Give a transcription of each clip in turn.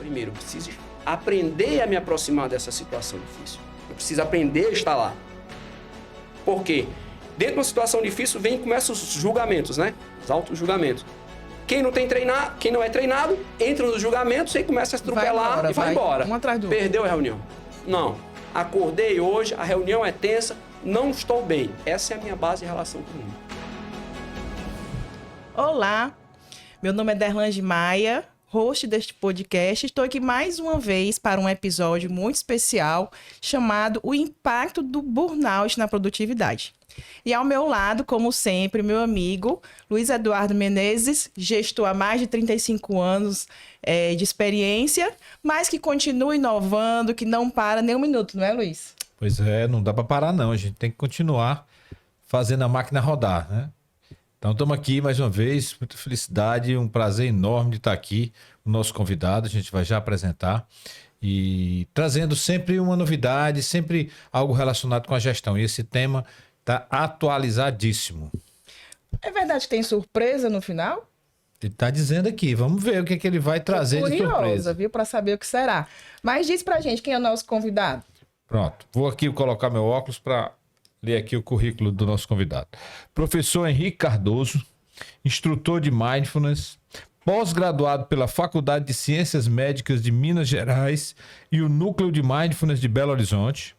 Primeiro, eu preciso aprender a me aproximar dessa situação difícil. Eu preciso aprender a estar lá. Por quê? Dentro de uma situação difícil, começam os julgamentos, né? Os auto-julgamentos. Quem não é treinado, entra nos julgamentos e começa a atropelar e vai embora. Um atrás do outro. Perdeu a reunião. Não. Acordei hoje, a reunião é tensa, não estou bem. Essa é a minha base de relação com o mundo. Olá, meu nome é Derlange Maia, host deste podcast. Estou aqui mais uma vez para um episódio muito especial chamado O Impacto do Burnout na Produtividade. E ao meu lado, como sempre, meu amigo Luiz Eduardo Menezes, gestor há mais de 35 anos de experiência, mas que continua inovando, que não para nem um minuto, não é, Luiz? Pois é, não dá para parar não, a gente tem que continuar fazendo a máquina rodar, né? Então estamos aqui mais uma vez, muita felicidade, um prazer enorme de estar aqui, o nosso convidado, a gente vai já apresentar e trazendo sempre uma novidade, sempre algo relacionado com a gestão. E esse tema está atualizadíssimo. É verdade que tem surpresa no final? Ele está dizendo aqui, vamos ver o que ele vai trazer de surpresa. Viu, para saber o que será. Mas diz pra gente quem é o nosso convidado. Pronto, vou aqui colocar meu óculos para ler aqui o currículo do nosso convidado. Professor Henrique Cardoso, instrutor de Mindfulness, pós-graduado pela Faculdade de Ciências Médicas de Minas Gerais e o Núcleo de Mindfulness de Belo Horizonte,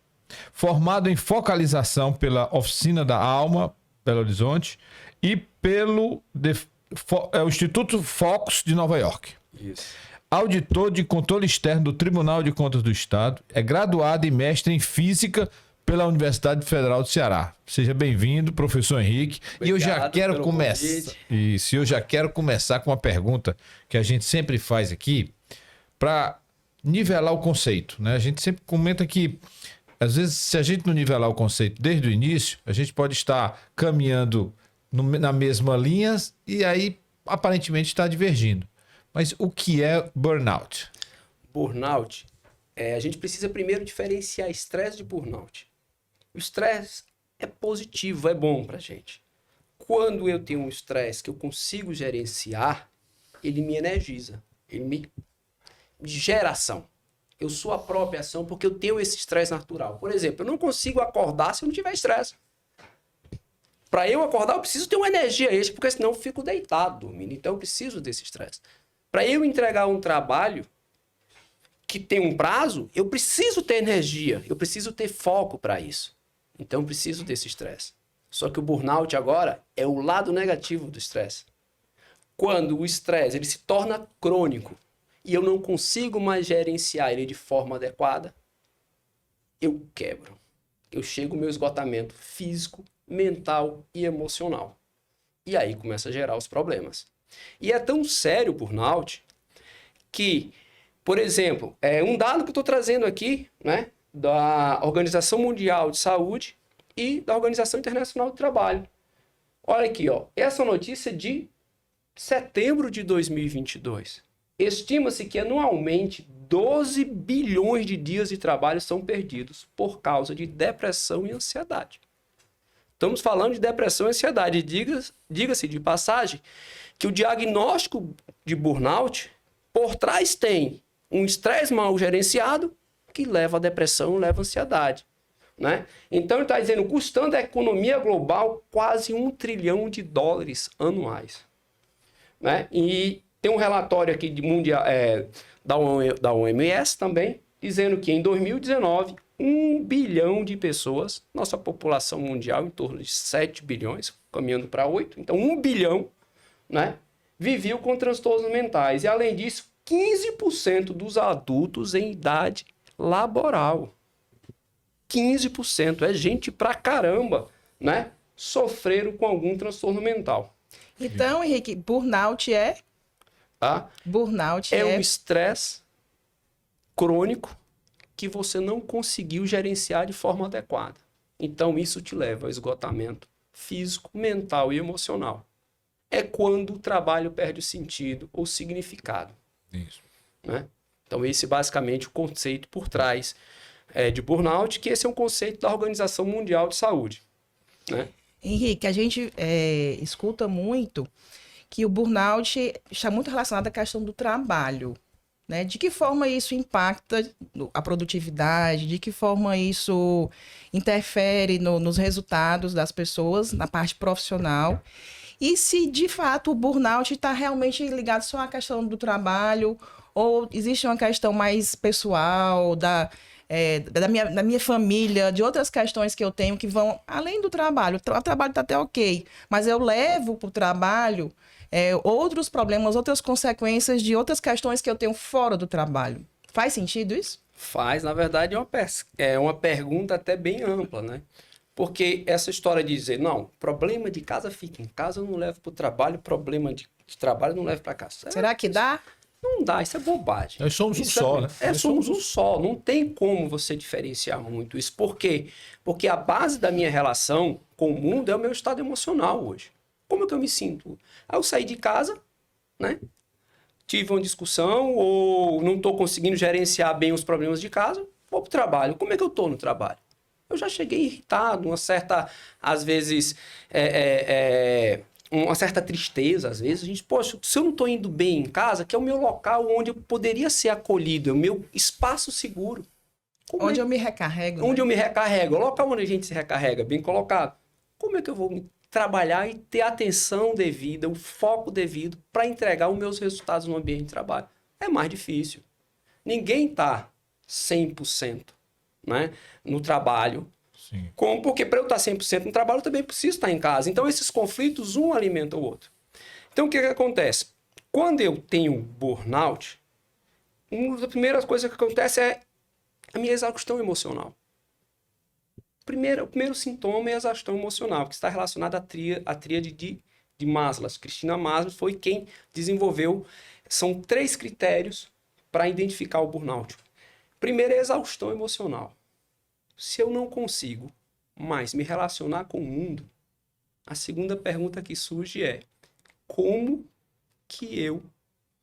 formado em focalização pela Oficina da Alma, Belo Horizonte, e pelo o Instituto Focus de Nova York. Isso. Auditor de controle externo do Tribunal de Contas do Estado, é graduado e mestre em Física pela Universidade Federal do Ceará. Seja bem-vindo, professor Henrique. Obrigado, e eu já quero começar. Isso, eu já quero começar com uma pergunta que a gente sempre faz aqui para nivelar o conceito, né? A gente sempre comenta que às vezes, se a gente não nivelar o conceito desde o início, a gente pode estar caminhando na mesma linha e aí aparentemente está divergindo. Mas o que é burnout? Burnout, a gente precisa primeiro diferenciar estresse de burnout. O estresse é positivo, é bom pra gente. Quando eu tenho um estresse que eu consigo gerenciar, ele me energiza, ele me gera ação. Eu sou a própria ação porque eu tenho esse estresse natural. Por exemplo, eu não consigo acordar se eu não tiver estresse. Para eu acordar, eu preciso ter uma energia extra, porque senão eu fico deitado dormindo. Então eu preciso desse estresse. Para eu entregar um trabalho que tem um prazo, eu preciso ter energia, eu preciso ter foco para isso. Então eu preciso desse estresse. Só que o burnout agora é o lado negativo do estresse. Quando o estresse ele se torna crônico e eu não consigo mais gerenciar ele de forma adequada, eu quebro. Eu chego ao meu esgotamento físico, mental e emocional. E aí começa a gerar os problemas. E é tão sério o burnout que, por exemplo, um dado que eu estou trazendo aqui, né, da Organização Mundial de Saúde e da Organização Internacional do Trabalho. Olha aqui, ó, essa notícia é de setembro de 2022. Estima-se que anualmente 12 bilhões de dias de trabalho são perdidos por causa de depressão e ansiedade. Estamos falando de depressão e ansiedade. Diga-se de passagem que o diagnóstico de burnout, por trás tem um estresse mal gerenciado que leva à depressão, leva à ansiedade. Né? Então ele está dizendo, custando a economia global quase $1 trilhão anuais. Né? E tem um relatório aqui da OMS também, dizendo que em 2019, 1 bilhão de pessoas, nossa população mundial em torno de 7 bilhões, caminhando para 8, então 1 bilhão, né, viveu com transtornos mentais. E além disso, 15% dos adultos em idade laboral. 15%, é gente pra caramba, né? Sofreram com algum transtorno mental. Então, Henrique, burnout é? Tá? Burnout é um estresse crônico que você não conseguiu gerenciar de forma adequada. Então, isso te leva ao esgotamento físico, mental e emocional. É quando o trabalho perde o sentido ou significado. Isso. Né? Então, esse é basicamente o conceito por trás de burnout, que esse é um conceito da Organização Mundial de Saúde. Né? Henrique, a gente escuta muito que o burnout está muito relacionado à questão do trabalho, né? De que forma isso impacta a produtividade? De que forma isso interfere nos resultados das pessoas, na parte profissional? E se, de fato, o burnout está realmente ligado só à questão do trabalho ou existe uma questão mais pessoal, da minha família, de outras questões que eu tenho que vão além do trabalho. O trabalho está até ok, mas eu levo para o trabalho outros problemas, outras consequências de outras questões que eu tenho fora do trabalho. Faz sentido isso? Faz, na verdade, é uma pergunta até bem ampla, né? Porque essa história de dizer, não, problema de casa fica em casa, eu não levo para o trabalho, problema de trabalho eu não levo para casa. Será que dá? Não dá, isso é bobagem. Nós somos um só, né? Somos um só. Não tem como você diferenciar muito isso. Por quê? Porque a base da minha relação com o mundo é o meu estado emocional hoje. Como é que eu me sinto? Aí eu saí de casa, né? Tive uma discussão ou não estou conseguindo gerenciar bem os problemas de casa, vou para o trabalho. Como é que eu estou no trabalho? Eu já cheguei irritado, uma certa, às vezes, uma certa tristeza, às vezes. A gente, poxa, se eu não estou indo bem em casa, que é o meu local onde eu poderia ser acolhido, é o meu espaço seguro. Onde eu me recarrego. Onde né? eu me recarrego, o local onde a gente se recarrega, bem colocado. Como é que eu vou trabalhar e ter a atenção devida, o foco devido para entregar os meus resultados no ambiente de trabalho? É mais difícil. Ninguém está 100%, né, no trabalho. Sim. Porque para eu estar 100% no trabalho, eu também preciso estar em casa. Então, esses conflitos, um alimenta o outro. Então, o que acontece? Quando eu tenho burnout, uma das primeiras coisas que acontece é a minha exaustão emocional. O primeiro sintoma é a exaustão emocional, que está relacionada à tríade de Maslow. Cristina Maslow foi quem desenvolveu. São 3 critérios para identificar o burnout. Primeiro é a exaustão emocional. Se eu não consigo mais me relacionar com o mundo, a segunda pergunta que surge é: como que eu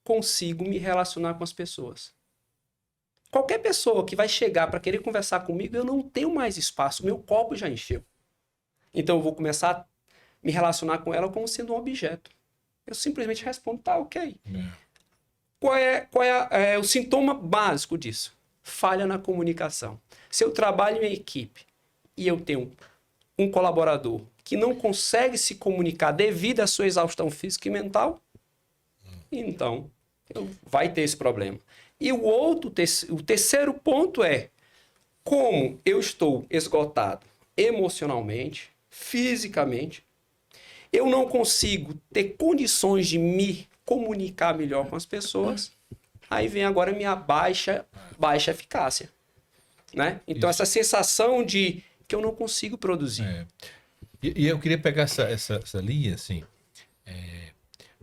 consigo me relacionar com as pessoas? Qualquer pessoa que vai chegar para querer conversar comigo, eu não tenho mais espaço, meu copo já encheu. Então eu vou começar a me relacionar com ela como sendo um objeto. Eu simplesmente respondo, tá, ok. Qual é o sintoma básico disso? Falha na comunicação. Se eu trabalho em equipe e eu tenho um colaborador que não consegue se comunicar devido à sua exaustão física e mental, então vai ter esse problema. E o terceiro ponto é como eu estou esgotado emocionalmente, fisicamente, eu não consigo ter condições de me comunicar melhor com as pessoas, aí vem agora a minha baixa eficácia. Né? Então, essa sensação de que eu não consigo produzir. E eu queria pegar essa linha, assim,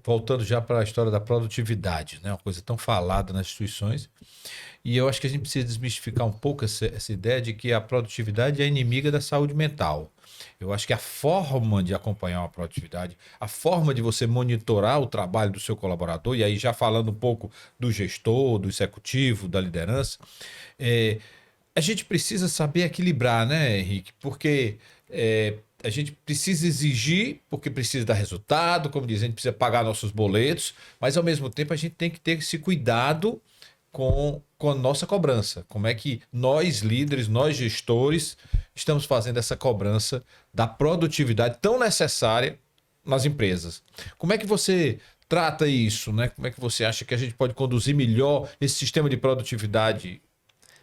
voltando já para a história da produtividade, né? Uma coisa tão falada nas instituições. E eu acho que a gente precisa desmistificar um pouco essa ideia de que a produtividade é inimiga da saúde mental. Eu acho que a forma de acompanhar uma produtividade, a forma de você monitorar o trabalho do seu colaborador, e aí já falando um pouco do gestor, do executivo, da liderança, a gente precisa saber equilibrar, né, Henrique? Porque a gente precisa exigir, porque precisa dar resultado, como diz, a gente precisa pagar nossos boletos, mas ao mesmo tempo a gente tem que ter esse cuidado com a nossa cobrança. Como é que nós, líderes, nós, gestores, estamos fazendo essa cobrança da produtividade tão necessária nas empresas? Como é que você trata isso, né? Como é que você acha que a gente pode conduzir melhor esse sistema de produtividade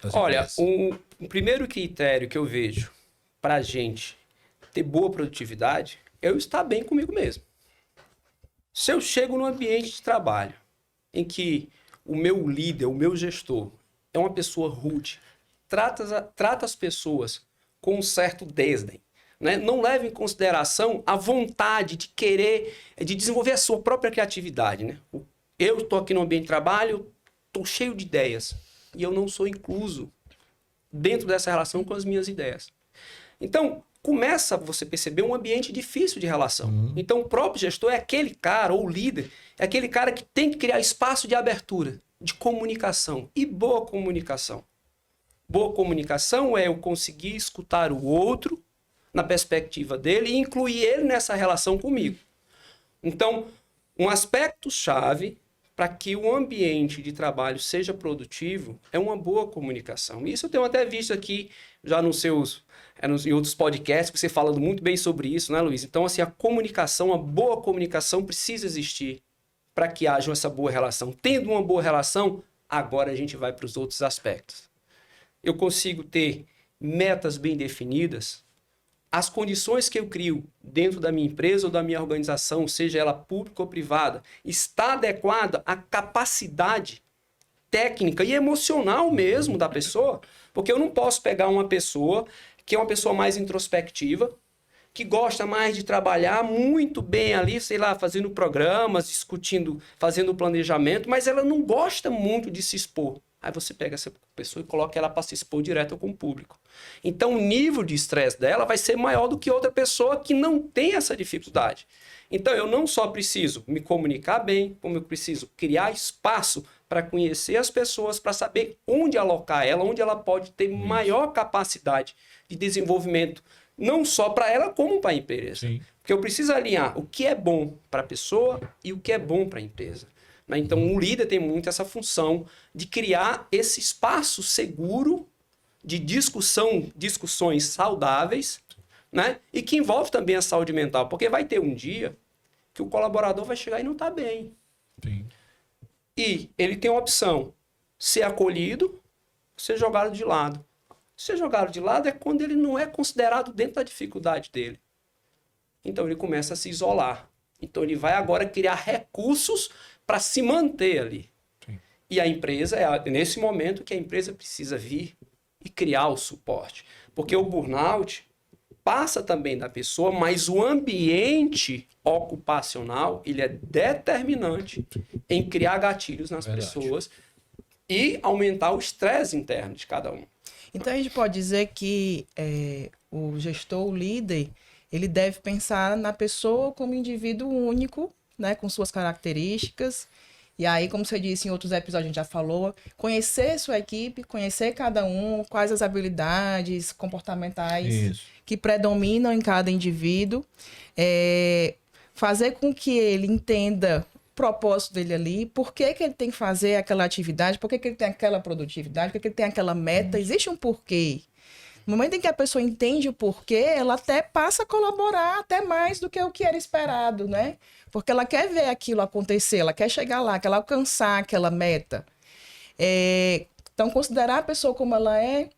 das empresas? Olha, o primeiro critério que eu vejo para a gente ter boa produtividade é eu estar bem comigo mesmo. Se eu chego num ambiente de trabalho em que o meu líder, o meu gestor, é uma pessoa rude, trata as pessoas com um certo desdém, né? Não leva em consideração a vontade de querer, de desenvolver a sua própria criatividade, né? Eu estou aqui no ambiente de trabalho, estou cheio de ideias e eu não sou incluso dentro dessa relação com as minhas ideias. Então, começa você perceber um ambiente difícil de relação. Então, o próprio gestor é aquele cara, ou líder, é aquele cara que tem que criar espaço de abertura, de comunicação. E boa comunicação. Boa comunicação é eu conseguir escutar o outro na perspectiva dele e incluir ele nessa relação comigo. Então, um aspecto-chave para que o ambiente de trabalho seja produtivo é uma boa comunicação. Isso eu tenho até visto aqui já em outros podcasts, você falando muito bem sobre isso, né, Luiz? Então, assim, a boa comunicação precisa existir para que haja essa boa relação. Tendo uma boa relação, agora a gente vai para os outros aspectos. Eu consigo ter metas bem definidas, as condições que eu crio dentro da minha empresa ou da minha organização, seja ela pública ou privada, está adequada à capacidade técnica e emocional mesmo da pessoa, porque eu não posso pegar uma pessoa que é uma pessoa mais introspectiva, que gosta mais de trabalhar muito bem ali, sei lá, fazendo programas, discutindo, fazendo planejamento, mas ela não gosta muito de se expor. Aí você pega essa pessoa e coloca ela para se expor direto com o público. Então o nível de estresse dela vai ser maior do que outra pessoa que não tem essa dificuldade. Então eu não só preciso me comunicar bem, como eu preciso criar espaço para conhecer as pessoas, para saber onde alocar ela, onde ela pode ter maior capacidade de desenvolvimento, não só para ela, como para a empresa. Sim. Porque eu preciso alinhar o que é bom para a pessoa e o que é bom para a empresa. Então, o líder tem muito essa função de criar esse espaço seguro de discussões saudáveis, né? E que envolve também a saúde mental, porque vai ter um dia que o colaborador vai chegar e não está bem. Sim. E ele tem a opção ser acolhido, ser jogado de lado. Ser jogado de lado é quando ele não é considerado dentro da dificuldade dele. Então, ele começa a se isolar. Então, ele vai agora criar recursos para se manter ali. Sim. E a empresa, é nesse momento que a empresa precisa vir e criar o suporte. Porque o burnout passa também da pessoa, mas o ambiente ocupacional, ele é determinante em criar gatilhos nas pessoas e aumentar o estresse interno de cada um. Então, a gente pode dizer que o gestor, o líder, ele deve pensar na pessoa como indivíduo único, né, com suas características. E aí, como você disse em outros episódios, a gente já falou, conhecer sua equipe, conhecer cada um, quais as habilidades comportamentais que predominam em cada indivíduo, fazer com que ele entenda o propósito dele ali, por que que ele tem que fazer aquela atividade, por que que ele tem aquela produtividade, por que que ele tem aquela meta, existe um porquê. No momento em que a pessoa entende o porquê, ela até passa a colaborar até mais do que o que era esperado, né? Porque ela quer ver aquilo acontecer, ela quer chegar lá, quer alcançar aquela meta. Então, considerar a pessoa como ela é,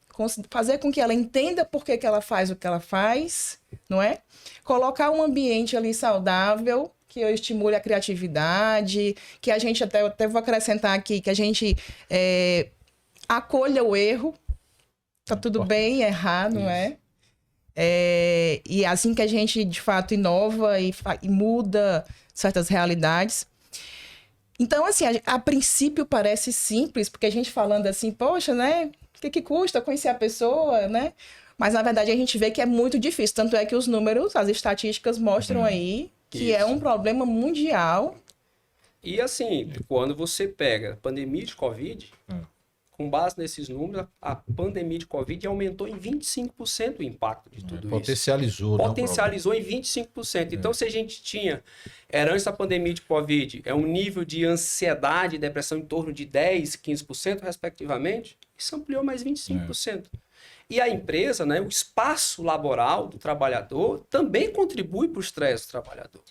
fazer com que ela entenda por que que ela faz o que ela faz, não é? Colocar um ambiente ali saudável, que estimule a criatividade, que a gente, até vou acrescentar aqui, que a gente acolha o erro. Tá tudo bem errar, não é? E assim que a gente, de fato, inova e muda certas realidades. Então, assim, a princípio parece simples, porque a gente falando assim, poxa, né? O que custa conhecer a pessoa, né? Mas, na verdade, a gente vê que é muito difícil. Tanto é que os números, as estatísticas mostram aí que é um problema mundial. E, assim, quando você pega a pandemia de Covid... Com base nesses números, a pandemia de Covid aumentou em 25% o impacto de tudo Potencializou, isso. Potencializou em 25%. Então, se a gente tinha, antes da pandemia de Covid, um nível de ansiedade e depressão em torno de 10%, 15%, respectivamente, isso ampliou mais 25%. E a empresa, né, o espaço laboral do trabalhador, também contribui para o estresse do trabalhador.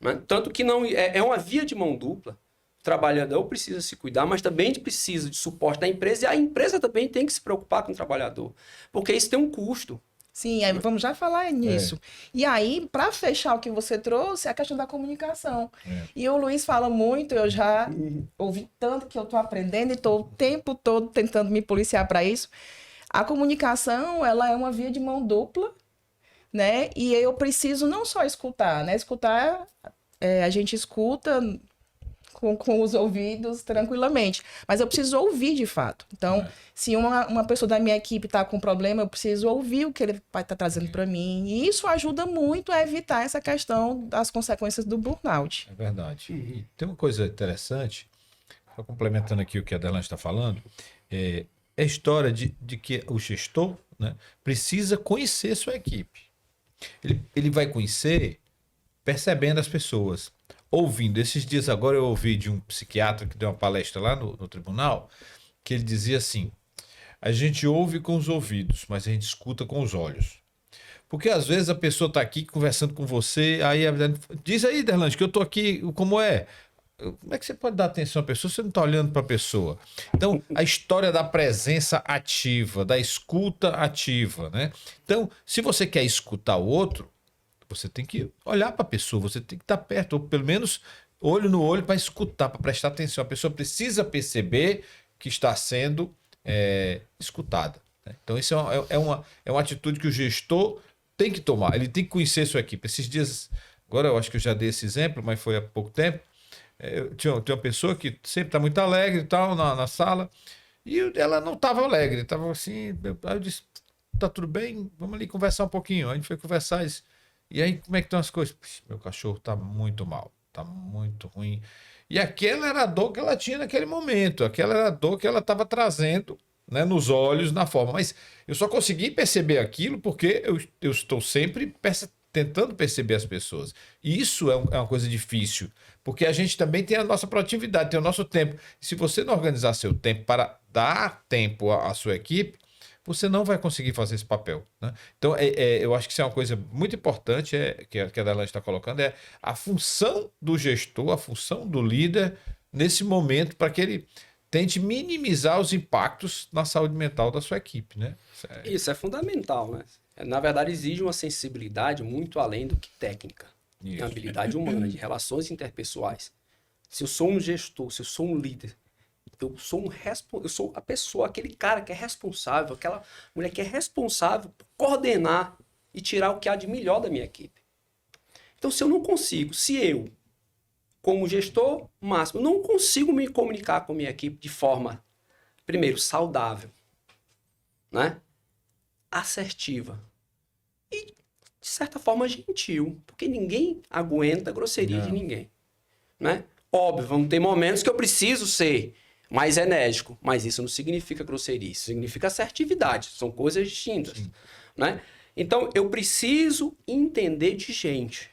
Né? Tanto que não é uma via de mão dupla. O trabalhador precisa se cuidar, mas também precisa de suporte da empresa, e a empresa também tem que se preocupar com o trabalhador, porque isso tem um custo. Sim, aí vamos já falar nisso. E aí, para fechar o que você trouxe, é a questão da comunicação. E o Luiz fala muito, eu já ouvi tanto que eu estou aprendendo e estou o tempo todo tentando me policiar para isso. A comunicação, ela é uma via de mão dupla, né? E eu preciso não só escutar, né? Escutar, a gente escuta com os ouvidos tranquilamente. Mas eu preciso ouvir de fato. Então, se uma pessoa da minha equipe está com problema, eu preciso ouvir o que ele vai estar trazendo para mim. E isso ajuda muito a evitar essa questão das consequências do burnout. É verdade. E tem uma coisa interessante, só complementando aqui o que a Adelante está falando, é a história de que o gestor, né, precisa conhecer sua equipe. Ele vai conhecer percebendo as pessoas. ouvindo. Esses dias agora eu ouvi de um psiquiatra que deu uma palestra lá no tribunal, que ele dizia assim: a gente ouve com os ouvidos, mas a gente escuta com os olhos. Porque às vezes a pessoa está aqui conversando com você, aí diz aí, Derlange, que eu estou aqui, como é? Como é que você pode dar atenção à pessoa se você não está olhando para a pessoa? Então, a história da presença ativa, da escuta ativa, né? Então, se você quer escutar o outro, você tem que olhar para a pessoa, você tem que estar perto, ou pelo menos olho no olho para escutar, para prestar atenção. A pessoa precisa perceber que está sendo escutada, né? Então, isso é uma atitude que o gestor tem que tomar. Ele tem que conhecer sua equipe. Esses dias, agora eu acho que eu já dei esse exemplo, mas foi há pouco tempo. Tinha uma pessoa que sempre está muito alegre e tal na sala, e ela não estava alegre, estava assim. Aí eu disse: tá tudo bem? Vamos ali conversar um pouquinho. A gente foi conversar. E aí, como é que estão as coisas? Meu cachorro está muito mal, está muito ruim. E aquela era a dor que ela tinha naquele momento, aquela era a dor que ela estava trazendo, né, nos olhos, na forma. Mas eu só consegui perceber aquilo porque eu estou sempre tentando perceber as pessoas. E isso é uma coisa difícil, porque a gente também tem a nossa produtividade, tem o nosso tempo. E se você não organizar seu tempo para dar tempo à sua equipe, você não vai conseguir fazer esse papel, né? Então, eu acho que isso é uma coisa muito importante que a Darlan está colocando, é a função do gestor, a função do líder nesse momento, para que ele tente minimizar os impactos na saúde mental da sua equipe, né? Isso é fundamental, né? Na verdade, exige uma sensibilidade muito além do que técnica. Uma habilidade humana, de relações interpessoais. Se eu sou um gestor, se eu sou um líder, eu sou a pessoa, aquele cara que é responsável, aquela mulher que é responsável por coordenar e tirar o que há de melhor da minha equipe. Então, se eu não consigo, se eu, como gestor máximo, não consigo me comunicar com a minha equipe de forma, primeiro, saudável, né? Assertiva e, de certa forma, gentil, porque ninguém aguenta grosseria de ninguém, né? Óbvio, vão ter momentos que eu preciso ser mais enérgico, mas isso não significa grosseria, isso significa assertividade, são coisas distintas, né? Então, eu preciso entender de gente.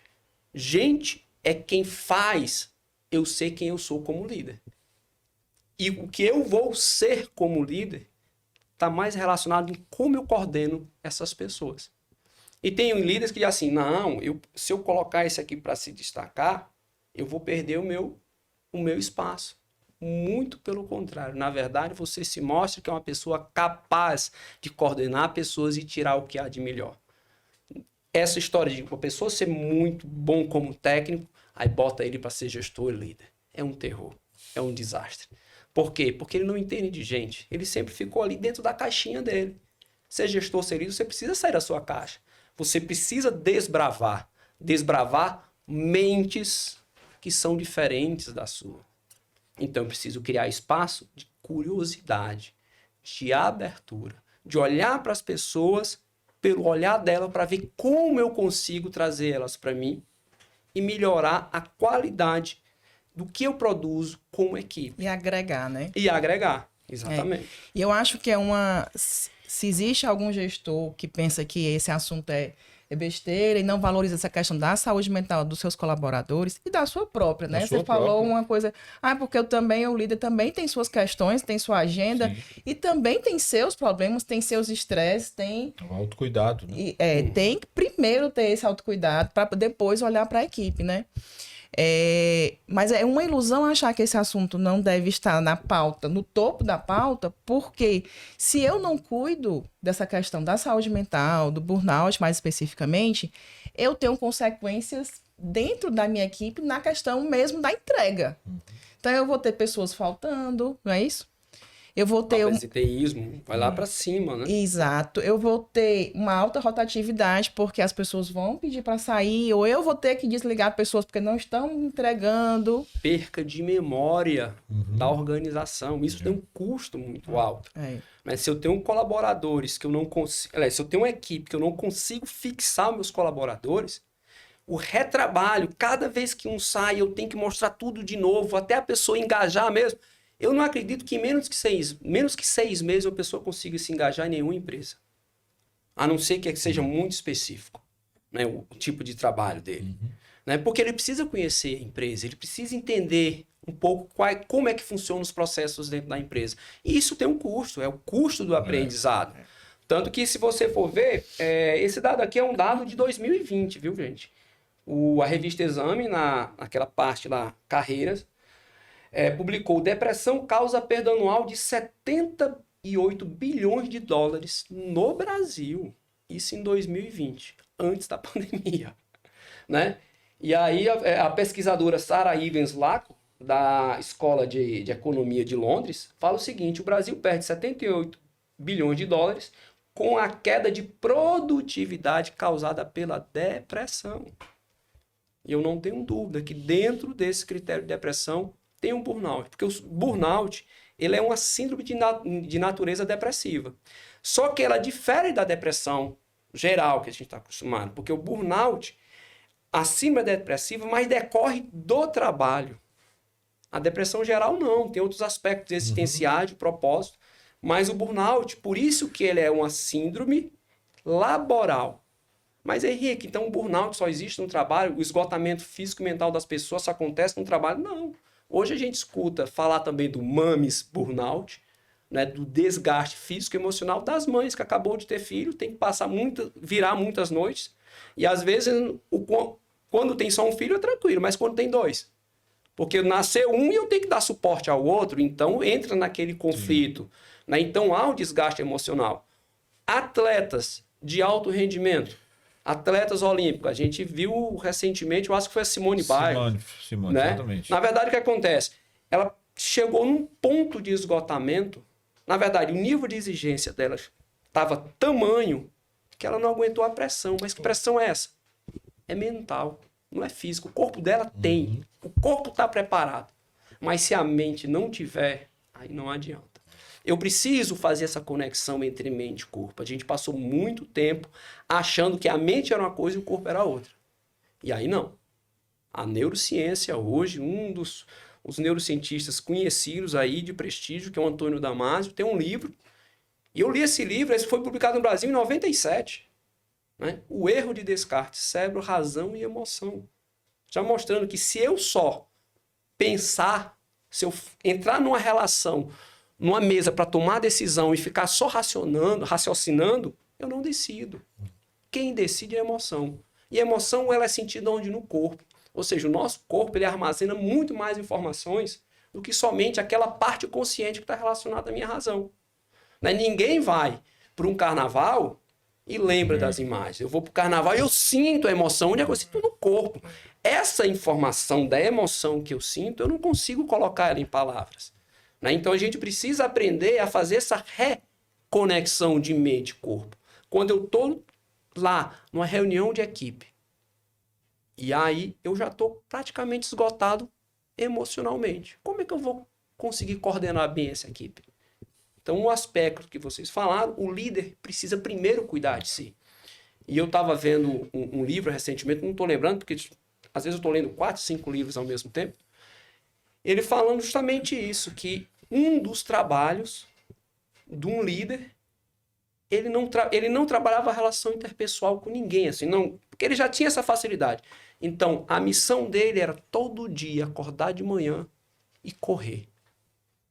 Gente é quem faz eu ser quem eu sou como líder. E o que eu vou ser como líder está mais relacionado em como eu coordeno essas pessoas. E tem líderes que dizem assim, não, se eu colocar esse aqui para se destacar, eu vou perder o meu espaço. Muito pelo contrário. Na verdade, você se mostra que é uma pessoa capaz de coordenar pessoas e tirar o que há de melhor. Essa história de uma pessoa ser muito bom como técnico, aí bota ele para ser gestor e líder. É um terror. É um desastre. Por quê? Porque ele não entende de gente. Ele sempre ficou ali dentro da caixinha dele. Ser gestor, ser líder, você precisa sair da sua caixa. Você precisa desbravar mentes que são diferentes da sua. Então, eu preciso criar espaço de curiosidade, de abertura, de olhar para as pessoas pelo olhar dela para ver como eu consigo trazer elas para mim e melhorar a qualidade do que eu produzo como equipe. E agregar, né? E agregar, exatamente. E eu acho que se existe algum gestor que pensa que esse assunto é besteira e não valoriza essa questão da saúde mental dos seus colaboradores e da sua própria, né? Você falou uma coisa, porque o líder também tem suas questões, tem sua agenda. Sim. E também tem seus problemas, tem seus estresses, tem... O autocuidado, né? Tem que primeiro ter esse autocuidado para depois olhar para a equipe, né? Mas é uma ilusão achar que esse assunto não deve estar na pauta, no topo da pauta, porque se eu não cuido dessa questão da saúde mental, do burnout mais especificamente, eu tenho consequências dentro da minha equipe na questão mesmo da entrega. Então eu vou ter pessoas faltando, não é isso? Eu vou ter absenteísmo, vai lá para cima, né? Exato. Eu vou ter uma alta rotatividade porque as pessoas vão pedir para sair, ou eu vou ter que desligar pessoas porque não estão entregando. Perca de memória da organização. Isso tem um custo muito alto. Mas se eu tenho colaboradores que eu não consigo... se eu tenho uma equipe que eu não consigo fixar meus colaboradores, o retrabalho, cada vez que um sai, eu tenho que mostrar tudo de novo, até a pessoa engajar mesmo. Eu não acredito que em menos que 6 meses a pessoa consiga se engajar em nenhuma empresa. A não ser que seja muito específico, né, o tipo de trabalho dele. né? Porque ele precisa conhecer a empresa, ele precisa entender um pouco como é que funcionam os processos dentro da empresa. E isso tem um custo, é o custo do aprendizado. Tanto que, se você for ver, esse dado aqui é um dado de 2020, viu, gente? A revista Exame, naquela parte lá, carreiras, publicou: depressão causa perda anual de 78 bilhões de dólares no Brasil. Isso em 2020, antes da pandemia, né? E aí a pesquisadora Sarah Ivens Laco, da Escola de Economia de Londres, fala o seguinte: o Brasil perde 78 bilhões de dólares com a queda de produtividade causada pela depressão. E eu não tenho dúvida que dentro desse critério de depressão tem um burnout, porque o burnout, ele é uma síndrome de natureza depressiva. Só que ela difere da depressão geral que a gente está acostumado, porque o burnout, a síndrome depressiva, mas decorre do trabalho. A depressão geral não, tem outros aspectos existenciais, de propósito, mas o burnout, por isso que ele é uma síndrome laboral. Mas, Henrique, então o burnout só existe no trabalho? O esgotamento físico e mental das pessoas só acontece no trabalho? Não. Hoje a gente escuta falar também do mames burnout, né, do desgaste físico e emocional das mães que acabou de ter filho, tem que virar muitas noites. E às vezes, quando tem só um filho é tranquilo, mas quando tem dois? Porque nasceu um e eu tenho que dar suporte ao outro, então entra naquele conflito. Né? Então há um desgaste emocional. Atletas de alto rendimento, atletas olímpicos, a gente viu recentemente, eu acho que foi a Simone Biles. Simone, né? exatamente. Na verdade, o que acontece? Ela chegou num ponto de esgotamento. Na verdade, o nível de exigência dela estava tamanho que ela não aguentou a pressão. Mas que pressão é essa? É mental, não é físico. O corpo dela tem. O corpo está preparado. Mas se a mente não tiver, aí não adianta. Eu preciso fazer essa conexão entre mente e corpo. A gente passou muito tempo achando que a mente era uma coisa e o corpo era outra. E aí não. A neurociência hoje, os neurocientistas conhecidos aí de prestígio, que é o Antônio Damasio, tem um livro. E eu li esse livro, esse foi publicado no Brasil em 97. Né? O erro de Descartes, cérebro, razão e emoção. Já mostrando que se eu só pensar, se eu entrar numa relação, numa mesa para tomar decisão e ficar só raciocinando, eu não decido. Quem decide é a emoção. E a emoção, ela é sentida onde? No corpo. Ou seja, o nosso corpo, ele armazena muito mais informações do que somente aquela parte consciente que está relacionada à minha razão. Né? Ninguém vai para um carnaval e lembra das imagens. Eu vou para o carnaval e eu sinto a emoção. Onde é que eu sinto? No corpo. Essa informação da emoção que eu sinto, eu não consigo colocar ela em palavras. Né? Então a gente precisa aprender a fazer essa reconexão de mente e corpo. Quando eu estou lá, numa reunião de equipe, e aí eu já estou praticamente esgotado emocionalmente. Como é que eu vou conseguir coordenar bem essa equipe? Então, um aspecto que vocês falaram, o líder precisa primeiro cuidar de si. E eu estava vendo um livro recentemente, não estou lembrando, porque às vezes eu estou lendo 4, 5 livros ao mesmo tempo. Ele falando justamente isso, que um dos trabalhos de um líder, ele não trabalhava a relação interpessoal com ninguém, assim, não, porque ele já tinha essa facilidade. Então, a missão dele era todo dia acordar de manhã e correr.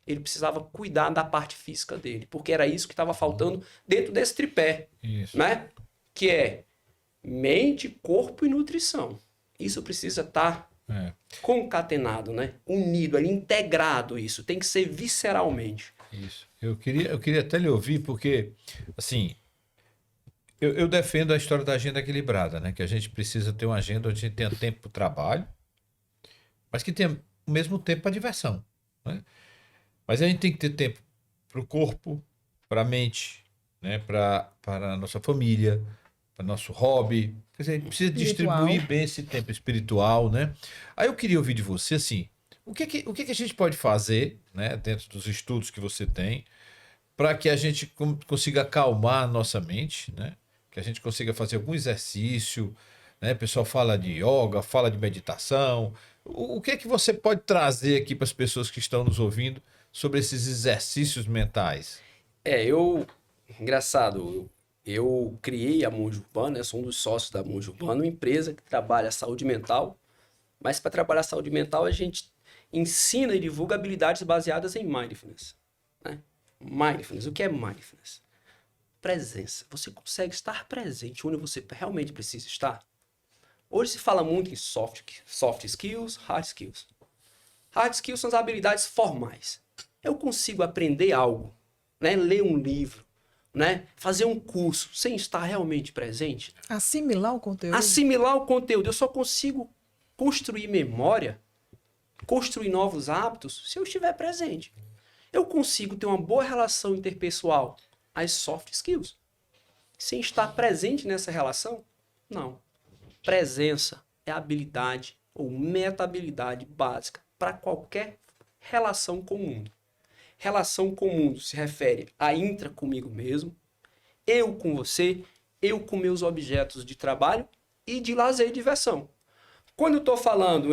Ele precisava cuidar da parte física dele, porque era isso que estava faltando dentro desse tripé, né? Que é mente, corpo e nutrição. Isso precisa estar concatenado, né? Unido, ali, integrado isso. Tem que ser visceralmente. Isso. Eu queria até lhe ouvir, porque, assim, eu defendo a história da agenda equilibrada, né? Que a gente precisa ter uma agenda onde a gente tenha tempo para o trabalho, mas que tenha o mesmo tempo para diversão, né? Mas a gente tem que ter tempo para o corpo, para a mente, né? Para a nossa família, para nosso hobby. Quer dizer, a gente precisa distribuir bem esse tempo espiritual, né? Aí eu queria ouvir de você, assim, o que a gente pode fazer, né, dentro dos estudos que você tem, para que a gente consiga acalmar a nossa mente, né? Que a gente consiga fazer algum exercício, né? O pessoal fala de yoga, fala de meditação. O que você pode trazer aqui para as pessoas que estão nos ouvindo sobre esses exercícios mentais? Engraçado, eu criei a Monge Urbana, eu sou um dos sócios da Monge Urbana, uma empresa que trabalha a saúde mental Mas para trabalhar a saúde mental, a gente ensina e divulga habilidades baseadas em mindfulness. Né? Mindfulness. O que é mindfulness? Presença. Você consegue estar presente onde você realmente precisa estar? Hoje se fala muito em soft skills, hard skills. Hard skills são as habilidades formais. Eu consigo aprender algo, né? Ler um livro, né? Fazer um curso sem estar realmente presente. Assimilar o conteúdo. Assimilar o conteúdo. Eu só consigo construir memória, construir novos hábitos se eu estiver presente. Eu consigo ter uma boa relação interpessoal, as soft skills. Sem estar presente nessa relação? Não. Presença é habilidade ou meta-habilidade básica para qualquer relação com o mundo. Relação com o mundo se refere a intra comigo mesmo, eu com você, eu com meus objetos de trabalho e de lazer e diversão. Quando eu estou falando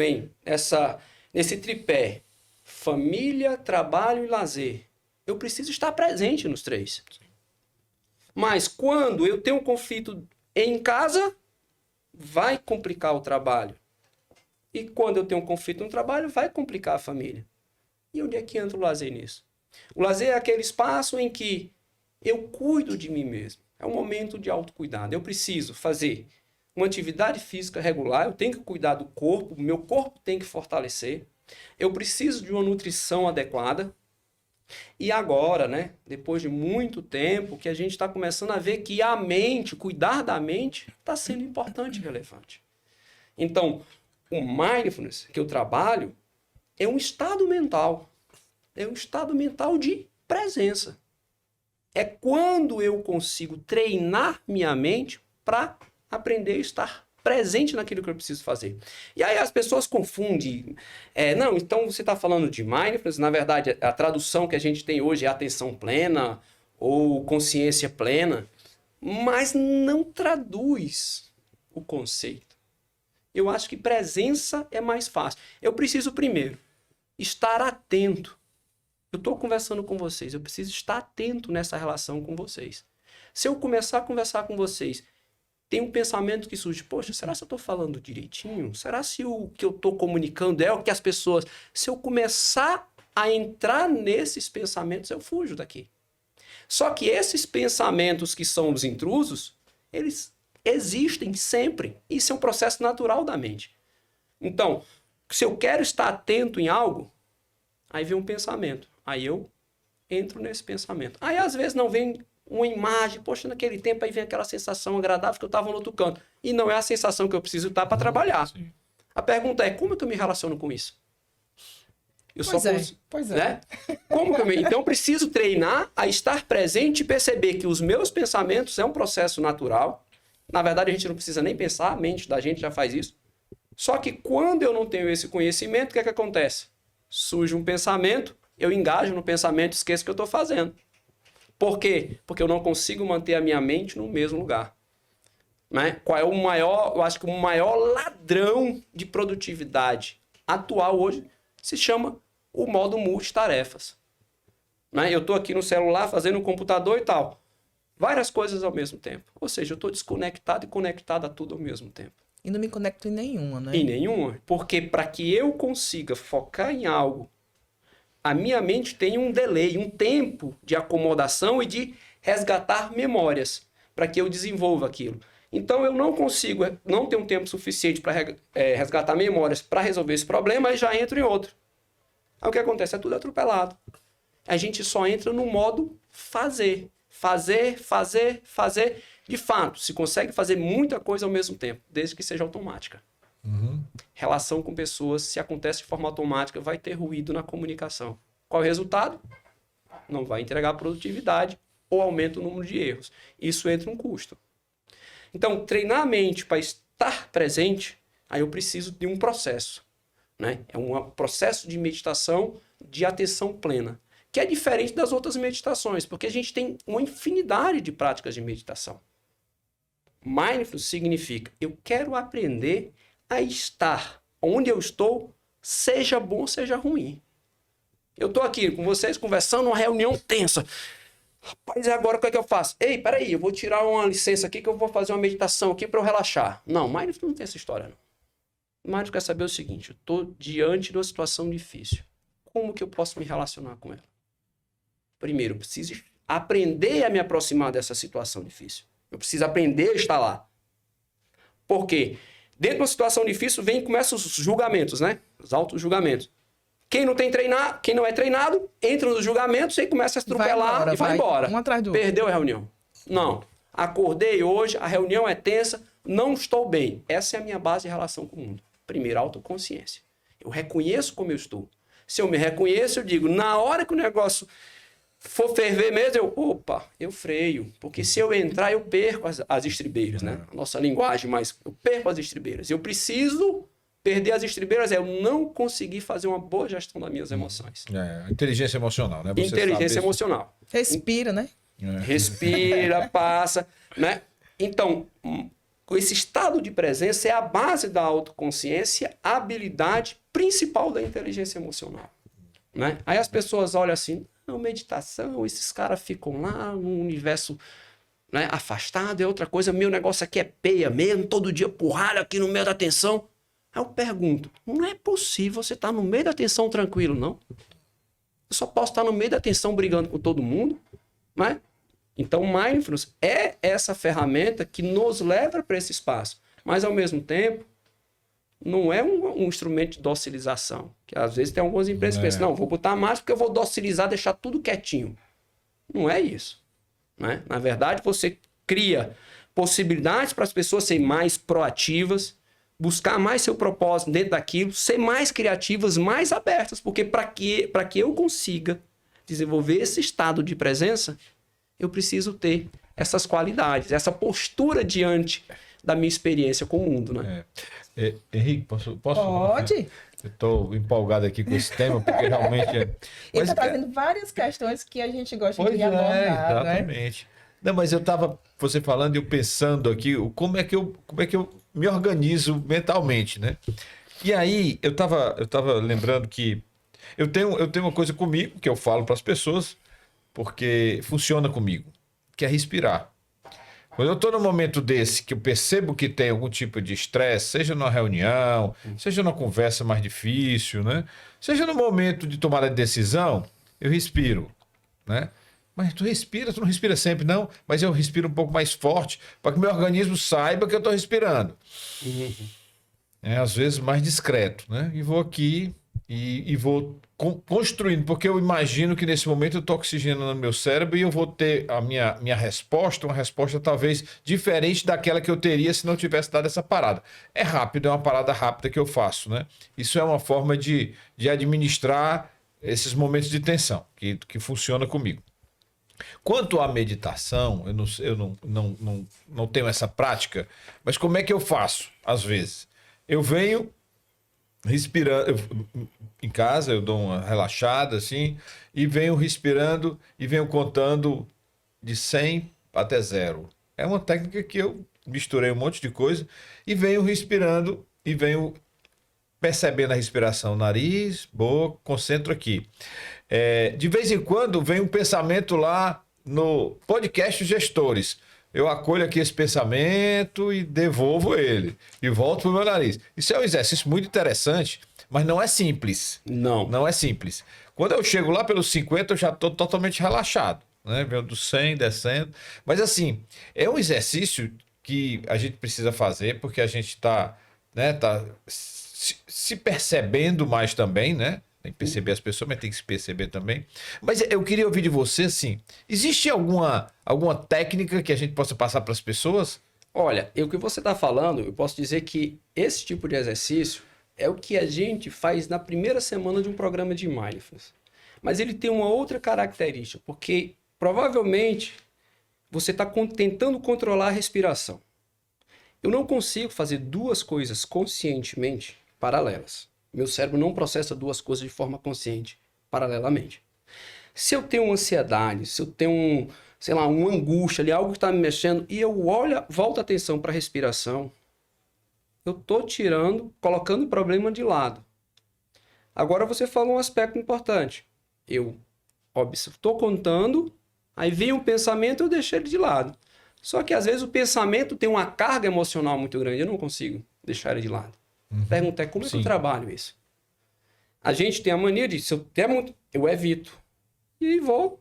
nesse tripé, família, trabalho e lazer, eu preciso estar presente nos três. Mas quando eu tenho um conflito em casa, vai complicar o trabalho. E quando eu tenho um conflito no trabalho, vai complicar a família. E onde é que entra o lazer nisso? O lazer é aquele espaço em que eu cuido de mim mesmo. É um momento de autocuidado. Eu preciso fazer uma atividade física regular, eu tenho que cuidar do corpo, o meu corpo tem que fortalecer. Eu preciso de uma nutrição adequada. E agora, né, depois de muito tempo, que a gente está começando a ver que a mente, cuidar da mente, está sendo importante e relevante. Então, o mindfulness que eu trabalho é um estado mental. É um estado mental de presença. É quando eu consigo treinar minha mente para aprender a estar presente naquilo que eu preciso fazer. E aí as pessoas confundem. Não, então você está falando de mindfulness, na verdade a tradução que a gente tem hoje é atenção plena ou consciência plena, mas não traduz o conceito. Eu acho que presença é mais fácil. Eu preciso primeiro estar atento. Eu estou conversando com vocês, eu preciso estar atento nessa relação com vocês. Se eu começar a conversar com vocês, tem um pensamento que surge, poxa, será que eu estou falando direitinho? Será se o que eu estou comunicando é o que as pessoas... Se eu começar a entrar nesses pensamentos, eu fujo daqui. Só que esses pensamentos que são os intrusos, eles existem sempre. Isso é um processo natural da mente. Então, se eu quero estar atento em algo, aí vem um pensamento. Aí eu entro nesse pensamento. Aí às vezes não vem uma imagem, poxa, naquele tempo aí vem aquela sensação agradável que eu estava no outro canto. E não é a sensação que eu preciso estar para trabalhar. Sim. A pergunta é, como é que eu me relaciono com isso? Pois é. Né? Então eu preciso treinar a estar presente e perceber que os meus pensamentos é um processo natural. Na verdade, a gente não precisa nem pensar, a mente da gente já faz isso. Só que quando eu não tenho esse conhecimento, o que é que acontece? Surge um pensamento, eu engajo no pensamento e esqueço o que eu estou fazendo. Por quê? Porque eu não consigo manter a minha mente no mesmo lugar. Né? Qual é o maior, eu acho que o maior ladrão de produtividade atual hoje se chama o modo multitarefas. Né? Eu estou aqui no celular fazendo um computador e tal. Várias coisas ao mesmo tempo. Ou seja, eu estou desconectado e conectado a tudo ao mesmo tempo. E não me conecto em nenhuma, né? Em nenhuma. Porque para que eu consiga focar em algo, a minha mente tem um delay, um tempo de acomodação e de resgatar memórias para que eu desenvolva aquilo. Então eu não consigo, não tenho um tempo suficiente para resgatar memórias para resolver esse problema e já entro em outro. Aí o que acontece? É tudo atropelado. A gente só entra no modo fazer. Fazer. De fato, se consegue fazer muita coisa ao mesmo tempo, desde que seja automática. Uhum. Relação com pessoas, se acontece de forma automática, vai ter ruído na comunicação. Qual é o resultado? Não vai entregar produtividade ou aumenta o número de erros. Isso entra um custo. Então, treinar a mente para estar presente, aí eu preciso de um processo. Né? É um processo de meditação de atenção plena, que é diferente das outras meditações, porque a gente tem uma infinidade de práticas de meditação. Mindfulness significa, eu quero aprender a estar onde eu estou, seja bom, seja ruim. Eu estou aqui com vocês conversando numa reunião tensa. Rapaz, e agora o que é que eu faço? Ei, peraí, eu vou tirar uma licença aqui que eu vou fazer uma meditação aqui para eu relaxar. Não, Mindfulness não tem essa história, não. Mas eu quero saber o seguinte, eu estou diante de uma situação difícil. Como que eu posso me relacionar com ela? Primeiro, eu preciso aprender a me aproximar dessa situação difícil. Eu preciso aprender a estar lá. Por quê? Dentro de uma situação difícil, começam os julgamentos, né? Os auto-julgamentos. Quem não é treinado, entra nos julgamentos e começa a atropelar e vai embora. Um atrás do outro. Perdeu a reunião. Não. Acordei hoje, a reunião é tensa, não estou bem. Essa é a minha base de relação com o mundo. Primeiro, autoconsciência. Eu reconheço como eu estou. Se eu me reconheço, eu digo, na hora que o negócio for ferver mesmo, eu freio. Porque se eu entrar, eu perco as estribeiras, né? A nossa linguagem, mas eu perco as estribeiras. Eu preciso perder as estribeiras, eu não conseguir fazer uma boa gestão das minhas emoções. Inteligência emocional, né? Inteligência emocional. Respira, né? Respira, passa, né? Então, esse estado de presença é a base da autoconsciência, a habilidade principal da inteligência emocional, né? Aí as pessoas olham assim, não, meditação, esses caras ficam lá no universo, né, afastado, é outra coisa, meu negócio aqui é peia mesmo, todo dia porrada aqui no meio da tensão. Aí eu pergunto, não é possível você estar no meio da tensão tranquilo, não? Eu só posso estar no meio da tensão brigando com todo mundo, né? Então, Mindfulness é essa ferramenta que nos leva para esse espaço. Mas, ao mesmo tempo, não é um instrumento de docilização. Que às vezes tem algumas empresas que pensam, não, vou botar mais porque eu vou docilizar, deixar tudo quietinho. Não é isso, né? Na verdade, você cria possibilidades para as pessoas serem mais proativas, buscar mais seu propósito dentro daquilo, ser mais criativas, mais abertas. Porque para que eu consiga desenvolver esse estado de presença, eu preciso ter essas qualidades, essa postura diante da minha experiência com o mundo, né? Henrique, posso? Pode. Eu estou empolgado aqui com esse tema, porque realmente... Ele está trazendo várias questões que a gente gosta de abordar, exatamente. Né? Não, mas eu estava, você falando e eu pensando aqui, como é que eu me organizo mentalmente, né? E aí, eu tava lembrando que eu tenho uma coisa comigo, que eu falo para as pessoas, porque funciona comigo, que é respirar. Quando eu estou num momento desse, que eu percebo que tem algum tipo de estresse, seja numa reunião, seja numa conversa mais difícil, né? Seja no momento de tomada de decisão, eu respiro, né? Mas tu não respira sempre, não, mas eu respiro um pouco mais forte, para que meu organismo saiba que eu estou respirando. Às vezes mais discreto, né? E vou aqui e vou construindo, porque eu imagino que nesse momento eu estou oxigenando meu cérebro e eu vou ter a minha resposta, uma resposta talvez diferente daquela que eu teria se não tivesse dado essa parada. É rápido, é uma parada rápida que eu faço, né? Isso é uma forma de administrar esses momentos de tensão, que funciona comigo. Quanto à meditação, eu não tenho essa prática, mas como é que eu faço? Às vezes, eu venho respirando, em casa eu dou uma relaxada assim, e venho respirando e venho contando de 100 até 0. É uma técnica que eu misturei um monte de coisa e venho respirando e venho percebendo a respiração, nariz, boca, concentro aqui. De vez em quando vem um pensamento lá no podcast Gestores. Eu acolho aqui esse pensamento e devolvo ele. E volto para o meu nariz. Isso é um exercício muito interessante, mas não é simples. Não é simples. Quando eu chego lá pelos 50, eu já estou totalmente relaxado, né? Venho do 100, descendo. Mas assim, é um exercício que a gente precisa fazer, porque a gente está, né, se percebendo mais também, né? Tem que perceber as pessoas, mas tem que se perceber também. Mas eu queria ouvir de você, assim, existe alguma técnica que a gente possa passar para as pessoas? Olha, o que você está falando, eu posso dizer que esse tipo de exercício é o que a gente faz na primeira semana de um programa de Mindfulness. Mas ele tem uma outra característica, porque provavelmente você está tentando controlar a respiração. Eu não consigo fazer duas coisas conscientemente paralelas. Meu cérebro não processa duas coisas de forma consciente, paralelamente. Se eu tenho uma ansiedade, se eu tenho, uma angústia ali, algo que está me mexendo, e eu volto a atenção para a respiração, eu estou colocando o problema de lado. Agora você falou um aspecto importante. Eu estou contando, aí vem um pensamento, eu deixo ele de lado. Só que às vezes o pensamento tem uma carga emocional muito grande, eu não consigo deixar ele de lado. A pergunta é como é que eu Sim. trabalho isso? A gente tem a mania de, se eu der muito, eu evito. E vou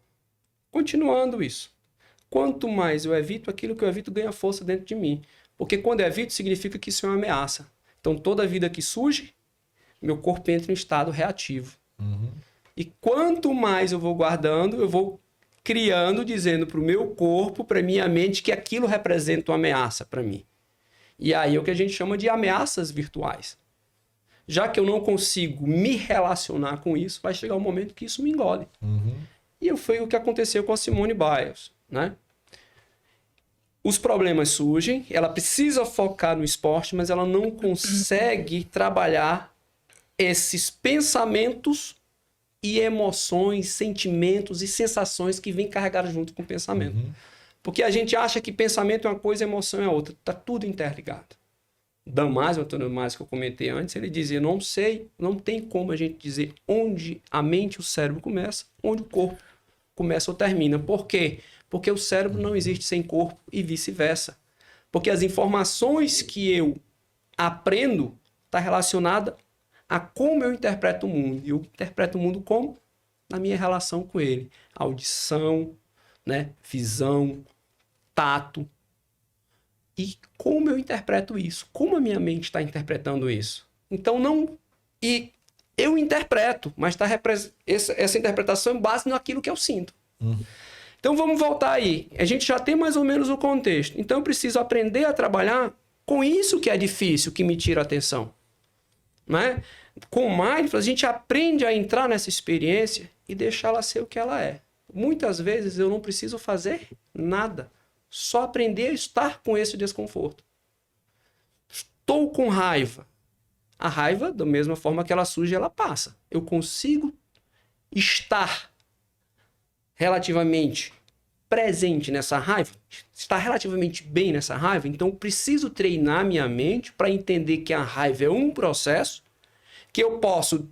continuando isso. Quanto mais eu evito, aquilo que eu evito ganha força dentro de mim. Porque quando eu evito, significa que isso é uma ameaça. Então, toda vida que surge, meu corpo entra em estado reativo. E quanto mais eu vou guardando, eu vou criando, dizendo para o meu corpo, para minha mente, que aquilo representa uma ameaça para mim. E aí é o que a gente chama de ameaças virtuais. Já que eu não consigo me relacionar com isso, vai chegar um momento que isso me engole. E foi o que aconteceu com a Simone Biles, né? Os problemas surgem, ela precisa focar no esporte, mas ela não consegue trabalhar esses pensamentos e emoções, sentimentos e sensações que vêm carregados junto com o pensamento. Porque a gente acha que pensamento é uma coisa e emoção é outra. Está tudo interligado. Damásio, Antônio Damásio, que eu comentei antes, ele dizia, não sei, não tem como a gente dizer onde a mente e o cérebro começa, onde o corpo começa ou termina. Por quê? Porque o cérebro não existe sem corpo e vice-versa. Porque as informações que eu aprendo está relacionada a como eu interpreto o mundo. E eu interpreto o mundo como? Na minha relação com ele. Audição, né? Visão, tato. E como eu interpreto isso? Como a minha mente está interpretando isso? Então, não... E eu interpreto, mas essa interpretação é base naquilo que eu sinto. Então, vamos voltar aí. A gente já tem mais ou menos o contexto. Então, eu preciso aprender a trabalhar com isso que é difícil, que me tira a atenção. Né? Com o Mindfulness, a gente aprende a entrar nessa experiência e deixá-la ser o que ela é. Muitas vezes, eu não preciso fazer nada. Só aprender a estar com esse desconforto. Estou com raiva. A raiva, da mesma forma que ela surge, ela passa. Eu consigo estar relativamente presente nessa raiva, estar relativamente bem nessa raiva, então preciso treinar minha mente para entender que a raiva é um processo, que eu posso,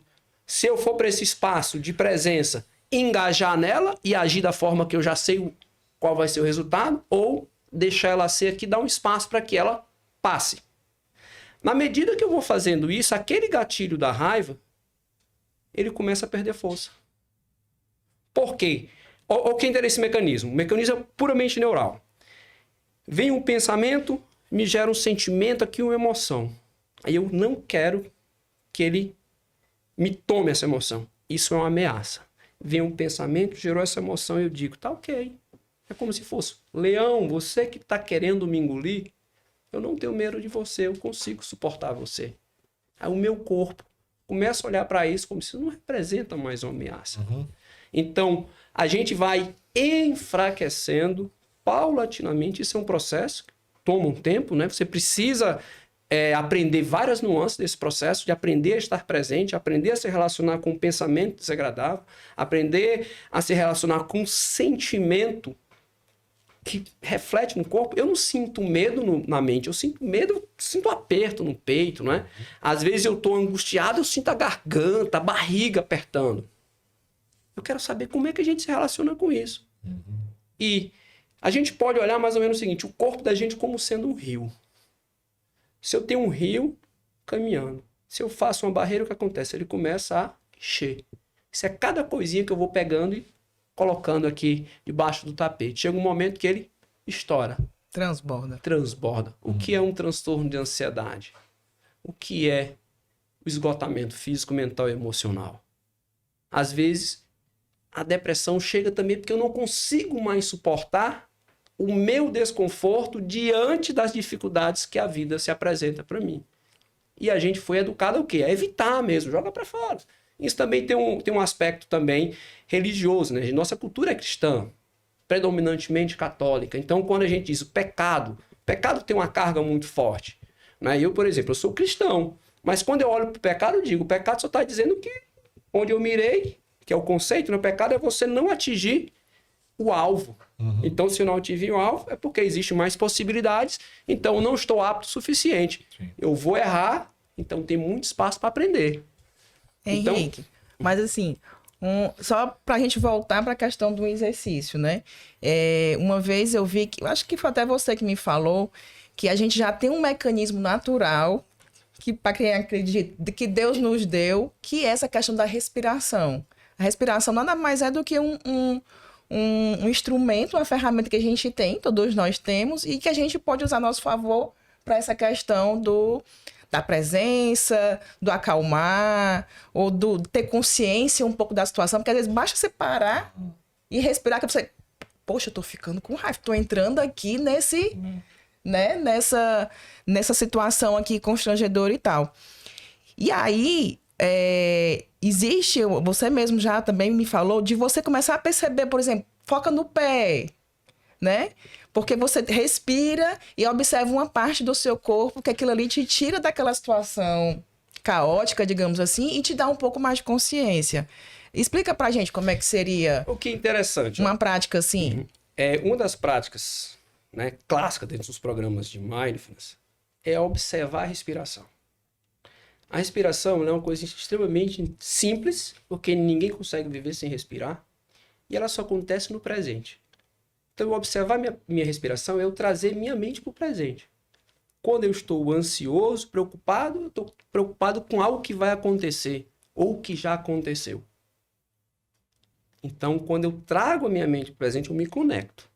se eu for para esse espaço de presença, engajar nela e agir da forma que eu já sei qual vai ser o resultado, ou deixar ela ser aqui, dar um espaço para que ela passe. Na medida que eu vou fazendo isso, aquele gatilho da raiva, ele começa a perder força. Por quê? O que é esse mecanismo? O mecanismo é puramente neural. Vem um pensamento, me gera um sentimento aqui, uma emoção. Aí eu não quero que ele me tome essa emoção. Isso é uma ameaça. Vem um pensamento, gerou essa emoção, eu digo, tá ok. É como se fosse, leão, você que está querendo me engolir, eu não tenho medo de você, eu consigo suportar você. Aí o meu corpo começa a olhar para isso como se não representa mais uma ameaça. Então, a gente vai enfraquecendo paulatinamente. Isso é um processo que toma um tempo, né? Você precisa aprender várias nuances desse processo, de aprender a estar presente, aprender a se relacionar com um pensamento desagradável, aprender a se relacionar com um sentimento que reflete no corpo. Eu não sinto medo na mente, eu sinto medo, sinto aperto no peito, né? Às vezes eu estou angustiado, eu sinto a garganta, a barriga apertando. Eu quero saber como é que a gente se relaciona com isso. E a gente pode olhar mais ou menos o seguinte, o corpo da gente como sendo um rio. Se eu tenho um rio caminhando, se eu faço uma barreira, o que acontece? Ele começa a encher. Isso é cada coisinha que eu vou pegando e colocando aqui debaixo do tapete. Chega um momento que ele estoura. Transborda. O que é um transtorno de ansiedade? O que é o esgotamento físico, mental e emocional? Às vezes, a depressão chega também porque eu não consigo mais suportar o meu desconforto diante das dificuldades que a vida se apresenta para mim. E a gente foi educado a o quê? A evitar mesmo, joga para fora. Isso também tem um aspecto também religioso, né? Nossa cultura é cristã, predominantemente católica. Então, quando a gente diz o pecado tem uma carga muito forte. Né? Eu, por exemplo, eu sou cristão, mas quando eu olho para o pecado, eu digo, o pecado só está dizendo que onde eu mirei, que é o conceito, no pecado é você não atingir o alvo. Então, se eu não atingir o alvo, é porque existe mais possibilidades, então eu não estou apto o suficiente. Sim. Eu vou errar, então tem muito espaço para aprender. Henrique, mas assim, só para a gente voltar para a questão do exercício, né? Uma vez eu vi, acho que foi até você que me falou, que a gente já tem um mecanismo natural que para quem acredita, que Deus nos deu, que é essa questão da respiração. A respiração nada mais é do que um instrumento, uma ferramenta que a gente tem, todos nós temos, e que a gente pode usar a nosso favor para essa questão da presença, do acalmar, ou do ter consciência um pouco da situação, porque às vezes basta você parar e respirar, que você, poxa, eu tô ficando com raiva, tô entrando aqui nessa situação aqui constrangedora e tal. E aí, existe, você mesmo já também me falou, de você começar a perceber, por exemplo, foca no pé, né? Porque você respira e observa uma parte do seu corpo que aquilo ali te tira daquela situação caótica, digamos assim, e te dá um pouco mais de consciência. Explica pra gente como é que seria O que é interessante. uma prática assim. Uma das práticas, né, clássicas dentro dos programas de mindfulness é observar a respiração. A respiração é uma coisa extremamente simples, porque ninguém consegue viver sem respirar, e ela só acontece no presente. Então, observar minha respiração é eu trazer minha mente para o presente. Quando eu estou ansioso, preocupado, eu estou preocupado com algo que vai acontecer ou que já aconteceu. Então, quando eu trago a minha mente para o presente, eu me conecto.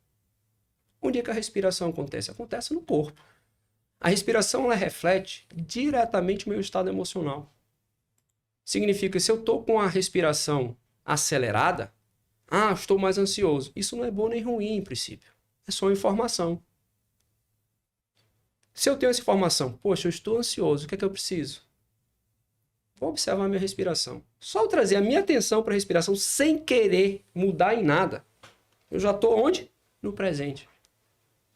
Onde é que a respiração acontece? Acontece no corpo. A respiração ela reflete diretamente o meu estado emocional. Significa que se eu estou com a respiração acelerada, estou mais ansioso. Isso não é bom nem ruim, em princípio. É só informação. Se eu tenho essa informação, poxa, eu estou ansioso, o que é que eu preciso? Vou observar a minha respiração. Só eu trazer a minha atenção para a respiração sem querer mudar em nada, eu já estou onde? No presente.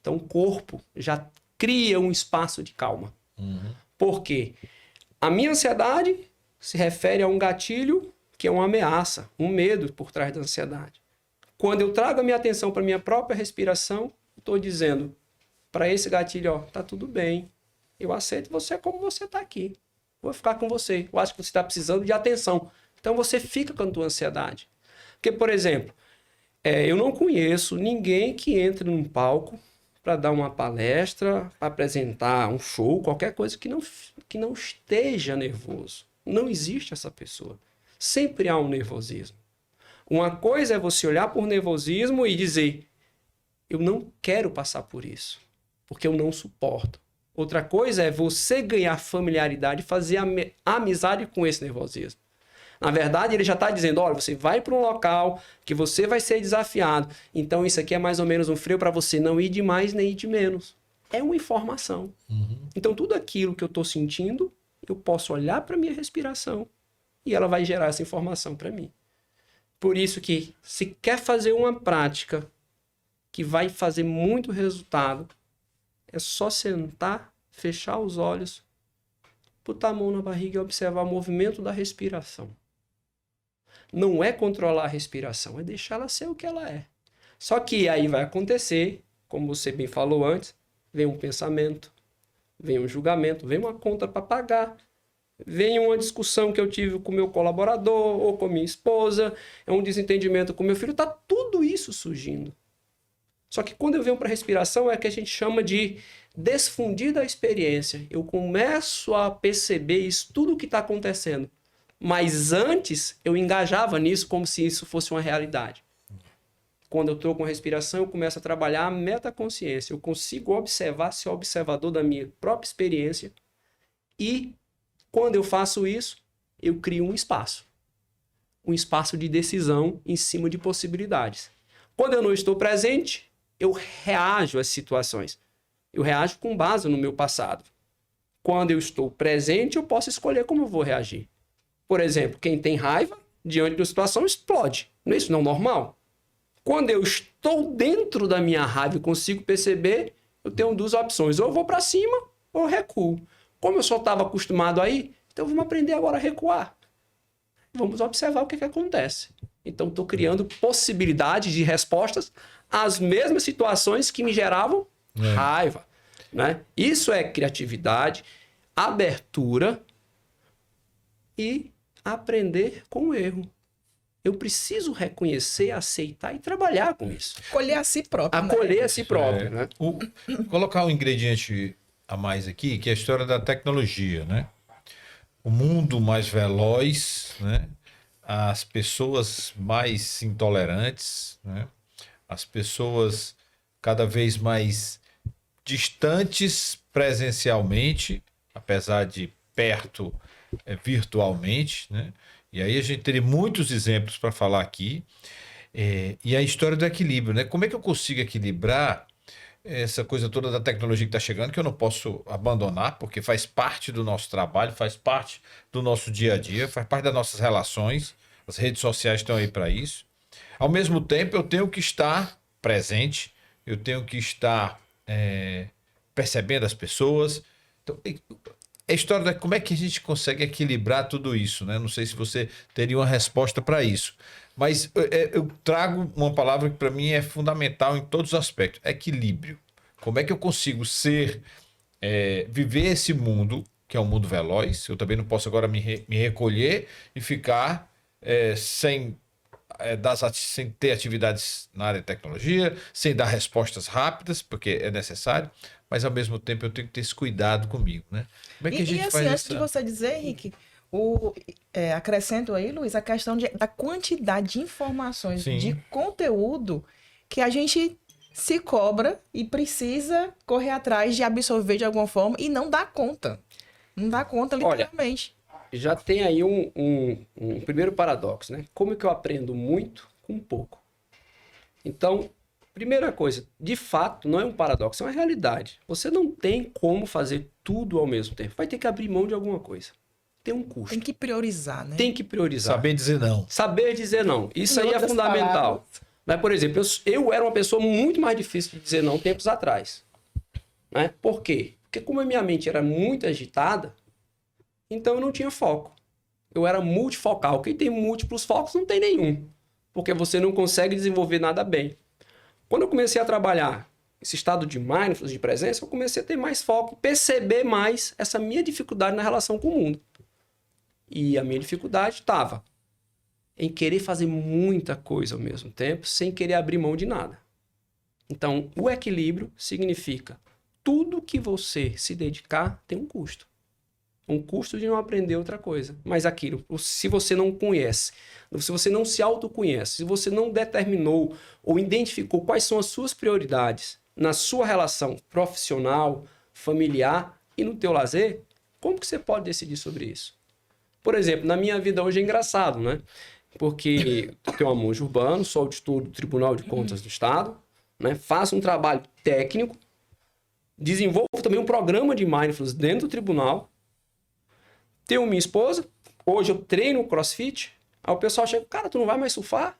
Então o corpo já cria um espaço de calma. Por quê? A minha ansiedade se refere a um gatilho que é uma ameaça, um medo por trás da ansiedade. Quando eu trago a minha atenção para a minha própria respiração, estou dizendo para esse gatilho, tá tudo bem, eu aceito você como você está aqui. Vou ficar com você. Eu acho que você está precisando de atenção. Então você fica com a tua ansiedade. Porque, por exemplo, eu não conheço ninguém que entre num palco para dar uma palestra, para apresentar um show, qualquer coisa que não esteja nervoso. Não existe essa pessoa. Sempre há um nervosismo. Uma coisa é você olhar por nervosismo e dizer, eu não quero passar por isso, porque eu não suporto. Outra coisa é você ganhar familiaridade e fazer amizade com esse nervosismo. Na verdade, ele já está dizendo, olha, você vai para um local que você vai ser desafiado. Então, isso aqui é mais ou menos um freio para você não ir de mais nem ir de menos. É uma informação. Então, tudo aquilo que eu estou sentindo, eu posso olhar para a minha respiração e ela vai gerar essa informação para mim. Por isso que, se quer fazer uma prática que vai fazer muito resultado, é só sentar, fechar os olhos, botar a mão na barriga e observar o movimento da respiração. Não é controlar a respiração, é deixar ela ser o que ela é. Só que aí vai acontecer, como você bem falou antes, vem um pensamento, vem um julgamento, vem uma conta para pagar, vem uma discussão que eu tive com meu colaborador ou com minha esposa, é um desentendimento com meu filho, está tudo isso surgindo. Só que quando eu venho para a respiração é que a gente chama de desfundir da experiência. Eu começo a perceber isso, tudo o que está acontecendo. Mas antes eu engajava nisso como se isso fosse uma realidade. Quando eu estou com a respiração, eu começo a trabalhar a metaconsciência. Eu consigo observar, ser observador da minha própria experiência. E quando eu faço isso, eu crio um espaço. Um espaço de decisão em cima de possibilidades. Quando eu não estou presente, eu reajo às situações. Eu reajo com base no meu passado. Quando eu estou presente, eu posso escolher como eu vou reagir. Por exemplo, quem tem raiva, diante da situação, explode. Isso não é normal? Quando eu estou dentro da minha raiva e consigo perceber, eu tenho duas opções. Ou eu vou para cima, ou eu recuo. Como eu só estava acostumado aí, então vamos aprender agora a recuar. Vamos observar o que acontece. Então, estou criando possibilidades de respostas às mesmas situações que me geravam raiva. Né? Isso é criatividade, abertura e aprender com o erro. Eu preciso reconhecer, aceitar e trabalhar com isso. Acolher a si próprio. Acolher a si próprio. Né? Colocar um ingrediente a mais aqui, que é a história da tecnologia, né? o mundo mais veloz, né? As pessoas mais intolerantes, né? As pessoas cada vez mais distantes presencialmente, apesar de perto virtualmente, né? E aí a gente teria muitos exemplos para falar aqui. E a história do equilíbrio, né? Como é que eu consigo equilibrar essa coisa toda da tecnologia que está chegando, que eu não posso abandonar, porque faz parte do nosso trabalho, faz parte do nosso dia a dia, faz parte das nossas relações. As redes sociais estão aí para isso. Ao mesmo tempo, eu tenho que estar presente, eu tenho que estar percebendo as pessoas. Então, a história da como é que a gente consegue equilibrar tudo isso, né? Não sei se você teria uma resposta para isso, mas eu trago uma palavra que para mim é fundamental em todos os aspectos: equilíbrio. Como é que eu consigo viver esse mundo, que é um mundo veloz? Eu também não posso agora me recolher e ficar sem ter atividades na área de tecnologia, sem dar respostas rápidas, porque é necessário, mas ao mesmo tempo eu tenho que ter esse cuidado comigo, né? Como é que a gente assim, faz antes de você dizer, Henrique, acrescento aí, Luiz, a questão da quantidade de informações, Sim. de conteúdo que a gente se cobra e precisa correr atrás de absorver de alguma forma e não dá conta. Não dá conta, literalmente. Já tem aí um primeiro paradoxo, né? Como é que eu aprendo muito com pouco? Então, primeira coisa, de fato, não é um paradoxo, é uma realidade. Você não tem como fazer tudo ao mesmo tempo. Vai ter que abrir mão de alguma coisa. Tem um custo. Tem que priorizar, né? Tem que priorizar. Saber dizer não. Saber dizer não. Isso Em aí é outras fundamental. palavras. Mas, por exemplo, eu era uma pessoa muito mais difícil de dizer não tempos atrás. Né? Por quê? Porque como a minha mente era muito agitada, então eu não tinha foco. Eu era multifocal. Quem tem múltiplos focos não tem nenhum. Porque você não consegue desenvolver nada bem. Quando eu comecei a trabalhar esse estado de mindfulness, de presença, eu comecei a ter mais foco, perceber mais essa minha dificuldade na relação com o mundo. E a minha dificuldade estava em querer fazer muita coisa ao mesmo tempo, sem querer abrir mão de nada. Então, o equilíbrio significa tudo que você se dedicar tem um custo. Um custo de não aprender outra coisa. Mas aquilo, se você não conhece, se você não se autoconhece, se você não determinou ou identificou quais são as suas prioridades na sua relação profissional, familiar e no teu lazer, como que você pode decidir sobre isso? Por exemplo, na minha vida hoje é engraçado, né? Porque eu tenho uma monja urbana, sou auditor do Tribunal de Contas do Estado, né? Faço um trabalho técnico, desenvolvo também um programa de mindfulness dentro do tribunal. Tenho minha esposa, hoje eu treino CrossFit, aí o pessoal chega, cara, tu não vai mais surfar?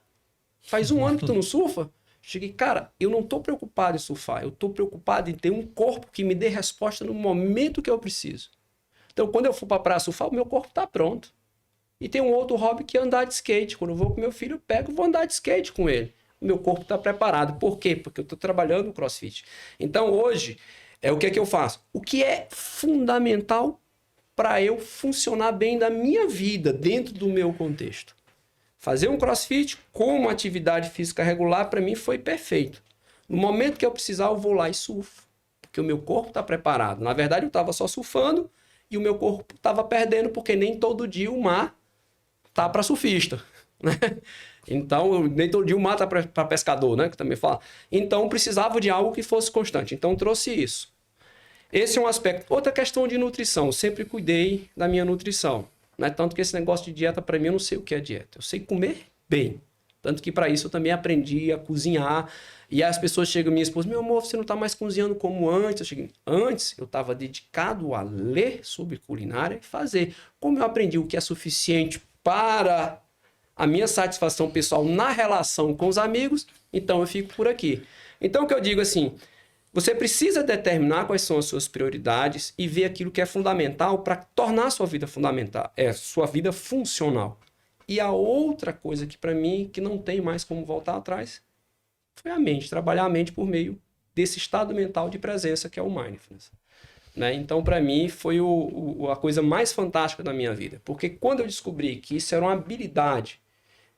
Faz um ano que tu não surfa? Cheguei, cara, eu não tô preocupado em surfar, eu tô preocupado em ter um corpo que me dê resposta no momento que eu preciso. Então, quando eu for pra praia surfar, o meu corpo tá pronto. E tem um outro hobby que é andar de skate. Quando eu vou com meu filho, eu pego e vou andar de skate com ele. O meu corpo tá preparado. Por quê? Porque eu tô trabalhando no CrossFit. Então, hoje, o que é que eu faço? O que é fundamental para eu funcionar bem da minha vida, dentro do meu contexto. Fazer um CrossFit como atividade física regular, para mim, foi perfeito. No momento que eu precisar, eu vou lá e surfo. Porque o meu corpo está preparado. Na verdade, eu estava só surfando e o meu corpo estava perdendo, porque nem todo dia o mar tá para surfista. Né? Então, nem todo dia o mar tá para pescador, né? Que também fala. Então, precisava de algo que fosse constante. Então, trouxe isso. Esse é um aspecto. Outra questão de nutrição. Eu sempre cuidei da minha nutrição. Né? Tanto que esse negócio de dieta, para mim, eu não sei o que é dieta. Eu sei comer bem. Tanto que para isso eu também aprendi a cozinhar. E as pessoas chegam, minha esposa, meu amor, você não está mais cozinhando como antes. Eu cheguei, antes eu estava dedicado a ler sobre culinária e fazer. Como eu aprendi o que é suficiente para a minha satisfação pessoal na relação com os amigos, então eu fico por aqui. Então o que eu digo assim, você precisa determinar quais são as suas prioridades e ver aquilo que é fundamental para tornar a sua vida fundamental, sua vida funcional. E a outra coisa que para mim, que não tem mais como voltar atrás, foi a mente, trabalhar a mente por meio desse estado mental de presença que é o mindfulness. Né? Então, para mim, foi a coisa mais fantástica da minha vida. Porque quando eu descobri que isso era uma habilidade,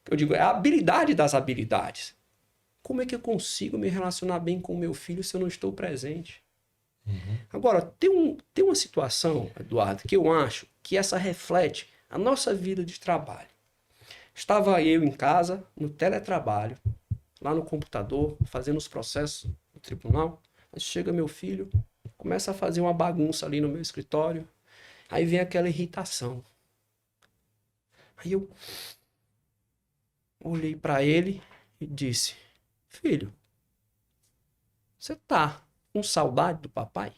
eu digo, é a habilidade das habilidades. Como é que eu consigo me relacionar bem com o meu filho se eu não estou presente? Agora, tem uma situação, Eduardo, que eu acho que essa reflete a nossa vida de trabalho. Estava eu em casa, no teletrabalho, lá no computador, fazendo os processos do tribunal. Aí chega meu filho, começa a fazer uma bagunça ali no meu escritório. Aí vem aquela irritação. Aí eu olhei para ele e disse: filho, você tá com saudade do papai?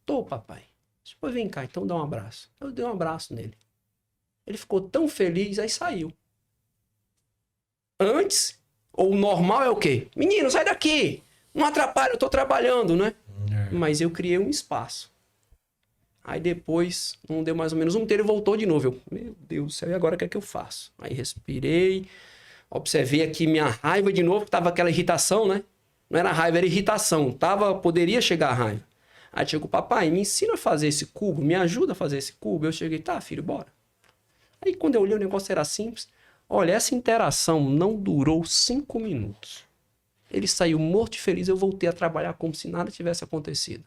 Tô, papai. Depois vem cá, então dá um abraço. Eu dei um abraço nele. Ele ficou tão feliz, aí saiu. Antes, ou o normal é o quê? Menino, sai daqui! Não atrapalha, eu tô trabalhando, né? Mas eu criei um espaço. Aí depois, não deu mais ou menos um tempo, ele voltou de novo. Eu, meu Deus do céu, e agora o que é que eu faço? Aí respirei, observei aqui minha raiva de novo, que tava aquela irritação, né? Não era raiva, era irritação. Poderia chegar a raiva. Aí chegou, papai, me ensina a fazer esse cubo, me ajuda a fazer esse cubo. Eu cheguei, tá, filho, bora. Aí quando eu olhei, o negócio era simples. Olha, essa interação não durou 5 minutos. Ele saiu morto e feliz, eu voltei a trabalhar como se nada tivesse acontecido.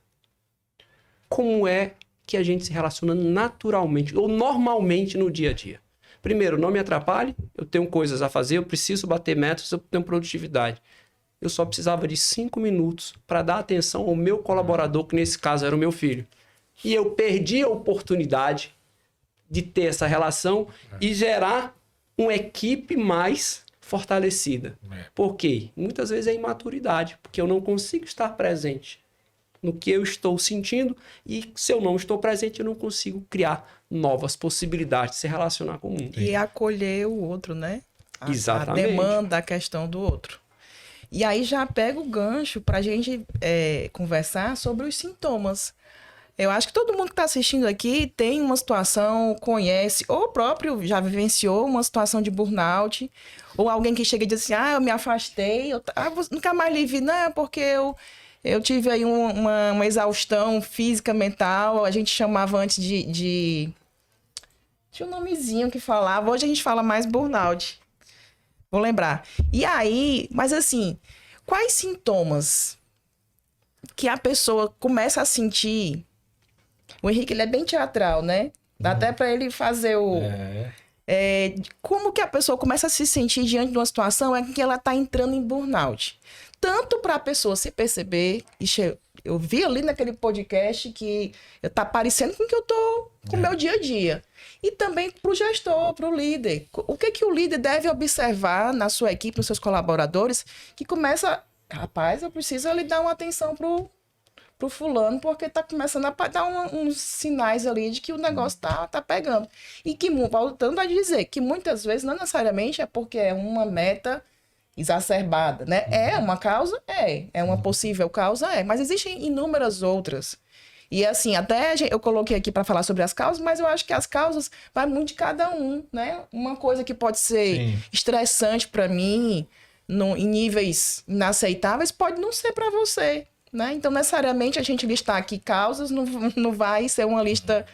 Como é que a gente se relaciona naturalmente ou normalmente no dia a dia? Primeiro, não me atrapalhe, eu tenho coisas a fazer, eu preciso bater metas, eu tenho produtividade. Eu só precisava de 5 minutos para dar atenção ao meu colaborador, que nesse caso era o meu filho. E eu perdi a oportunidade de ter essa relação e gerar uma equipe mais fortalecida. Por quê? Muitas vezes é imaturidade, porque eu não consigo estar presente no que eu estou sentindo e se eu não estou presente, eu não consigo criar novas possibilidades de se relacionar com o mundo. E acolher o outro, né? Exatamente. A demanda, a questão do outro. E aí já pega o gancho para a gente conversar sobre os sintomas. Eu acho que todo mundo que está assistindo aqui tem uma situação, conhece, ou próprio já vivenciou uma situação de burnout, ou alguém que chega e diz assim, eu me afastei, nunca mais lhe vi, não, porque eu tive aí uma exaustão física, mental, a gente chamava antes de... Tinha um nomezinho que falava, hoje a gente fala mais burnout. Vou lembrar. E aí, mas assim, quais sintomas que a pessoa começa a sentir? O Henrique, ele é bem teatral, né? Dá até para ele fazer o... como que a pessoa começa a se sentir diante de uma situação é que ela está entrando em burnout. Tanto para a pessoa se perceber, eu vi ali naquele podcast que está parecendo com o que eu estou com o meu dia a dia. E também para o gestor, para o líder. O que o líder deve observar na sua equipe, nos seus colaboradores, que começa... Rapaz, eu preciso ali dar uma atenção pro fulano, porque tá começando a dar uns sinais ali de que o negócio tá pegando. E que, voltando a dizer, que muitas vezes não necessariamente é porque é uma meta exacerbada, né? É uma causa? É uma possível causa? Mas existem inúmeras outras. E assim, até eu coloquei aqui para falar sobre as causas, mas eu acho que as causas vai muito de cada um, né? Uma coisa que pode ser estressante para mim, em níveis inaceitáveis, pode não ser para você, né? Então, necessariamente, a gente listar aqui causas não vai ser uma lista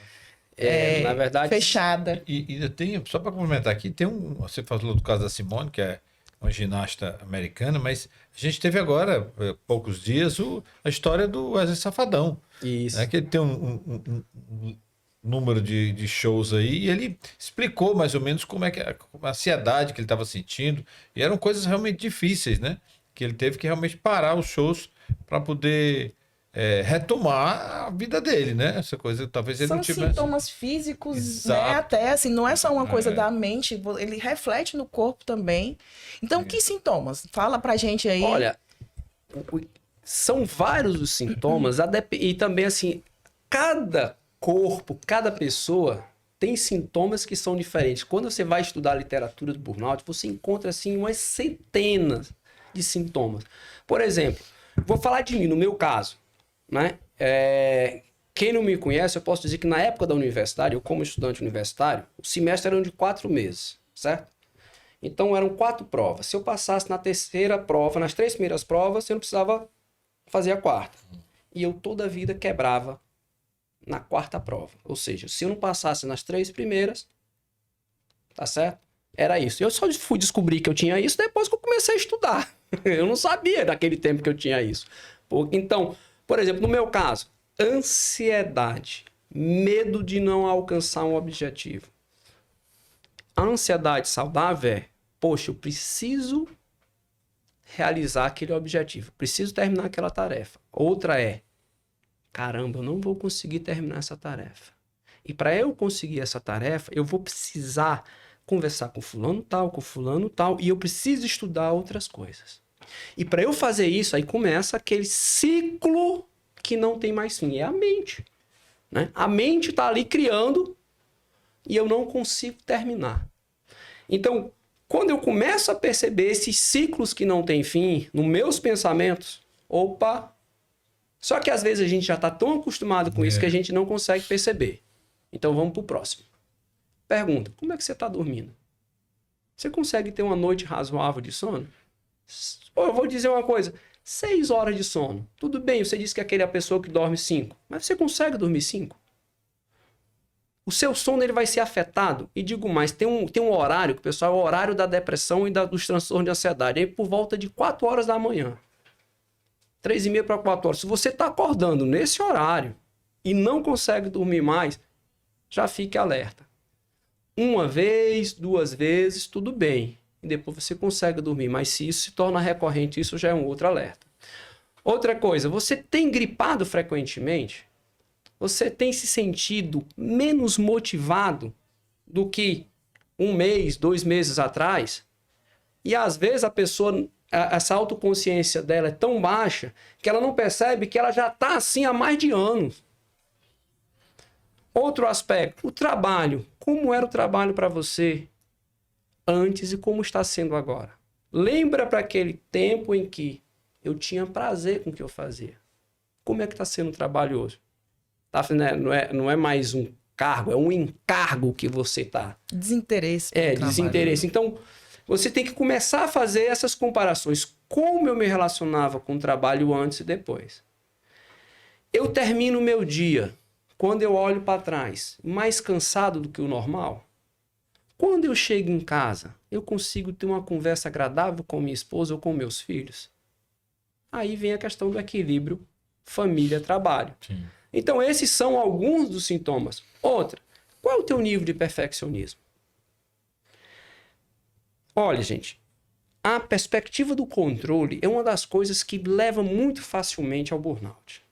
na verdade, fechada. E ainda tem, só para complementar aqui, você falou do caso da Simone, que é uma ginasta americana, mas a gente teve agora, há poucos dias, a história do Wesley Safadão. Isso. Né, que ele tem um número de shows aí, e ele explicou mais ou menos como é que a ansiedade que ele estava sentindo, e eram coisas realmente difíceis, né? Que ele teve que realmente parar os shows para poder retomar a vida dele, né? Essa coisa, talvez ele São não tivesse... sintomas físicos, Exato. né? Até assim, não é só uma coisa da mente, ele reflete no corpo também. Então, que sintomas? Fala pra gente aí. Olha, são vários os sintomas, e também assim, cada corpo, cada pessoa tem sintomas que são diferentes. Quando você vai estudar a literatura do burnout, você encontra assim umas centenas de sintomas. Por exemplo, vou falar de mim, no meu caso, né? Quem não me conhece, eu posso dizer que na época da universidade, eu como estudante universitário, o semestre era de 4 meses, certo? Então eram 4 provas. Se eu passasse na terceira prova, nas 3 primeiras provas, eu não precisava fazer a 4ª. E eu toda a vida quebrava na 4ª prova. Ou seja, se eu não passasse nas 3 primeiras, tá certo? Era isso. Eu só fui descobrir que eu tinha isso depois que eu comecei a estudar. Eu não sabia daquele tempo que eu tinha isso. Então, por exemplo, no meu caso, Ansiedade. Medo de não alcançar um objetivo. A ansiedade saudável é, poxa, eu preciso realizar aquele objetivo. Preciso terminar aquela tarefa. Outra é, caramba, eu não vou conseguir terminar essa tarefa. E para eu conseguir essa tarefa, eu vou precisar conversar com fulano tal, e eu preciso estudar outras coisas. E para eu fazer isso, aí começa aquele ciclo que não tem mais fim. É a mente. Né? A mente está ali criando e eu não consigo terminar. Então, quando eu começo a perceber esses ciclos que não têm fim nos meus pensamentos, opa! Só que às vezes a gente já está tão acostumado com isso que a gente não consegue perceber. Então vamos para o próximo. Pergunta, como é que você está dormindo? Você consegue ter uma noite razoável de sono? Eu vou dizer uma coisa, 6 horas de sono. Tudo bem, você disse que é aquele é a pessoa que dorme 5. Mas você consegue dormir 5? O seu sono ele vai ser afetado. E digo mais, tem um horário, que o pessoal é o horário da depressão e dos transtornos de ansiedade. Aí por volta de 4 horas da manhã. 3h30 para 4 horas. Se você está acordando nesse horário e não consegue dormir mais, já fique alerta. 1 vez, 2 vezes, tudo bem. E depois você consegue dormir. Mas se isso se torna recorrente, isso já é um outro alerta. Outra coisa, você tem gripado frequentemente? Você tem se sentido menos motivado do que 1 mês, 2 meses atrás? E às vezes a pessoa, essa autoconsciência dela é tão baixa que ela não percebe que ela já está assim há mais de anos. Outro aspecto, o trabalho. Como era o trabalho para você antes e como está sendo agora? Lembra para aquele tempo em que eu tinha prazer com o que eu fazia. Como é que está sendo o trabalho hoje? Tá, não é mais um cargo, é um encargo que você está. Desinteresse. Desinteresse. Então, você tem que começar a fazer essas comparações. Como eu me relacionava com o trabalho antes e depois. Eu termino o meu dia, quando eu olho para trás, mais cansado do que o normal. Quando eu chego em casa, eu consigo ter uma conversa agradável com minha esposa ou com meus filhos? Aí vem a questão do equilíbrio família-trabalho. Então, esses são alguns dos sintomas. Outra, qual é o teu nível de perfeccionismo? Olha, gente, a perspectiva do controle é uma das coisas que leva muito facilmente ao burnout.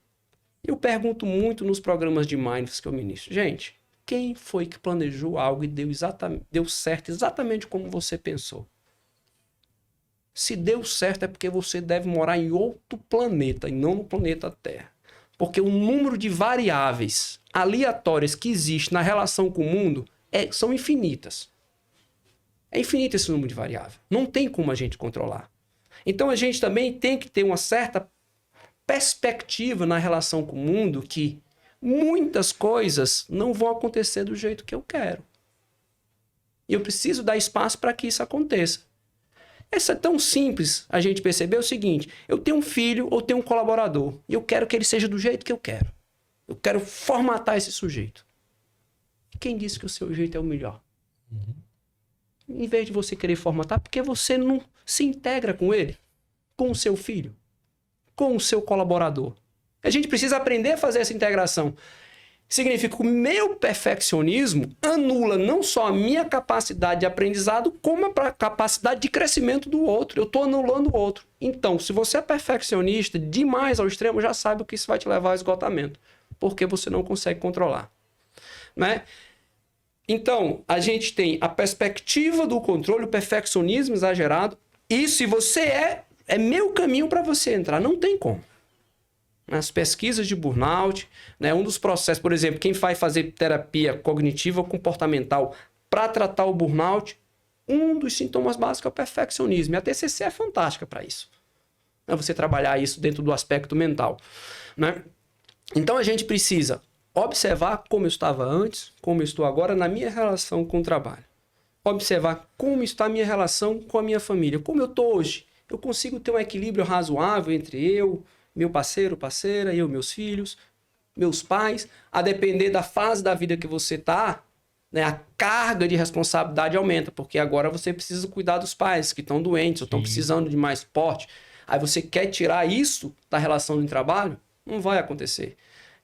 Eu pergunto muito nos programas de Mindfulness que eu ministro. Gente, quem foi que planejou algo e deu certo exatamente como você pensou? Se deu certo é porque você deve morar em outro planeta e não no planeta Terra. Porque o número de variáveis aleatórias que existe na relação com o mundo são infinitas. É infinito esse número de variáveis. Não tem como a gente controlar. Então a gente também tem que ter uma certa perspectiva na relação com o mundo que muitas coisas não vão acontecer do jeito que eu quero. E eu preciso dar espaço para que isso aconteça. Isso é tão simples a gente perceber o seguinte, eu tenho um filho ou tenho um colaborador e eu quero que ele seja do jeito que eu quero. Eu quero formatar esse sujeito. Quem disse que o seu jeito é o melhor? Em vez de você querer formatar, porque você não se integra com ele, com o seu filho, com o seu colaborador. A gente precisa aprender a fazer essa integração. Significa que o meu perfeccionismo anula não só a minha capacidade de aprendizado, como a capacidade de crescimento do outro. Eu estou anulando o outro. Então, se você é perfeccionista demais ao extremo, já sabe o que isso vai te levar ao esgotamento. Porque você não consegue controlar. Né? Então, a gente tem a perspectiva do controle, o perfeccionismo exagerado. E se você é meio caminho para você entrar. Não tem como. Nas pesquisas de burnout, né, um dos processos, por exemplo, quem vai fazer terapia cognitiva ou comportamental para tratar o burnout, um dos sintomas básicos é o perfeccionismo. E a TCC é fantástica para isso. É você trabalhar isso dentro do aspecto mental. Né? Então a gente precisa observar como eu estava antes, como eu estou agora na minha relação com o trabalho. Observar como está a minha relação com a minha família. Como eu estou hoje. Eu consigo ter um equilíbrio razoável entre eu, meu parceiro, parceira, eu, meus filhos, meus pais, a depender da fase da vida que você está, né, a carga de responsabilidade aumenta, porque agora você precisa cuidar dos pais que estão doentes ou estão precisando de mais suporte. Aí você quer tirar isso da relação de trabalho? Não vai acontecer.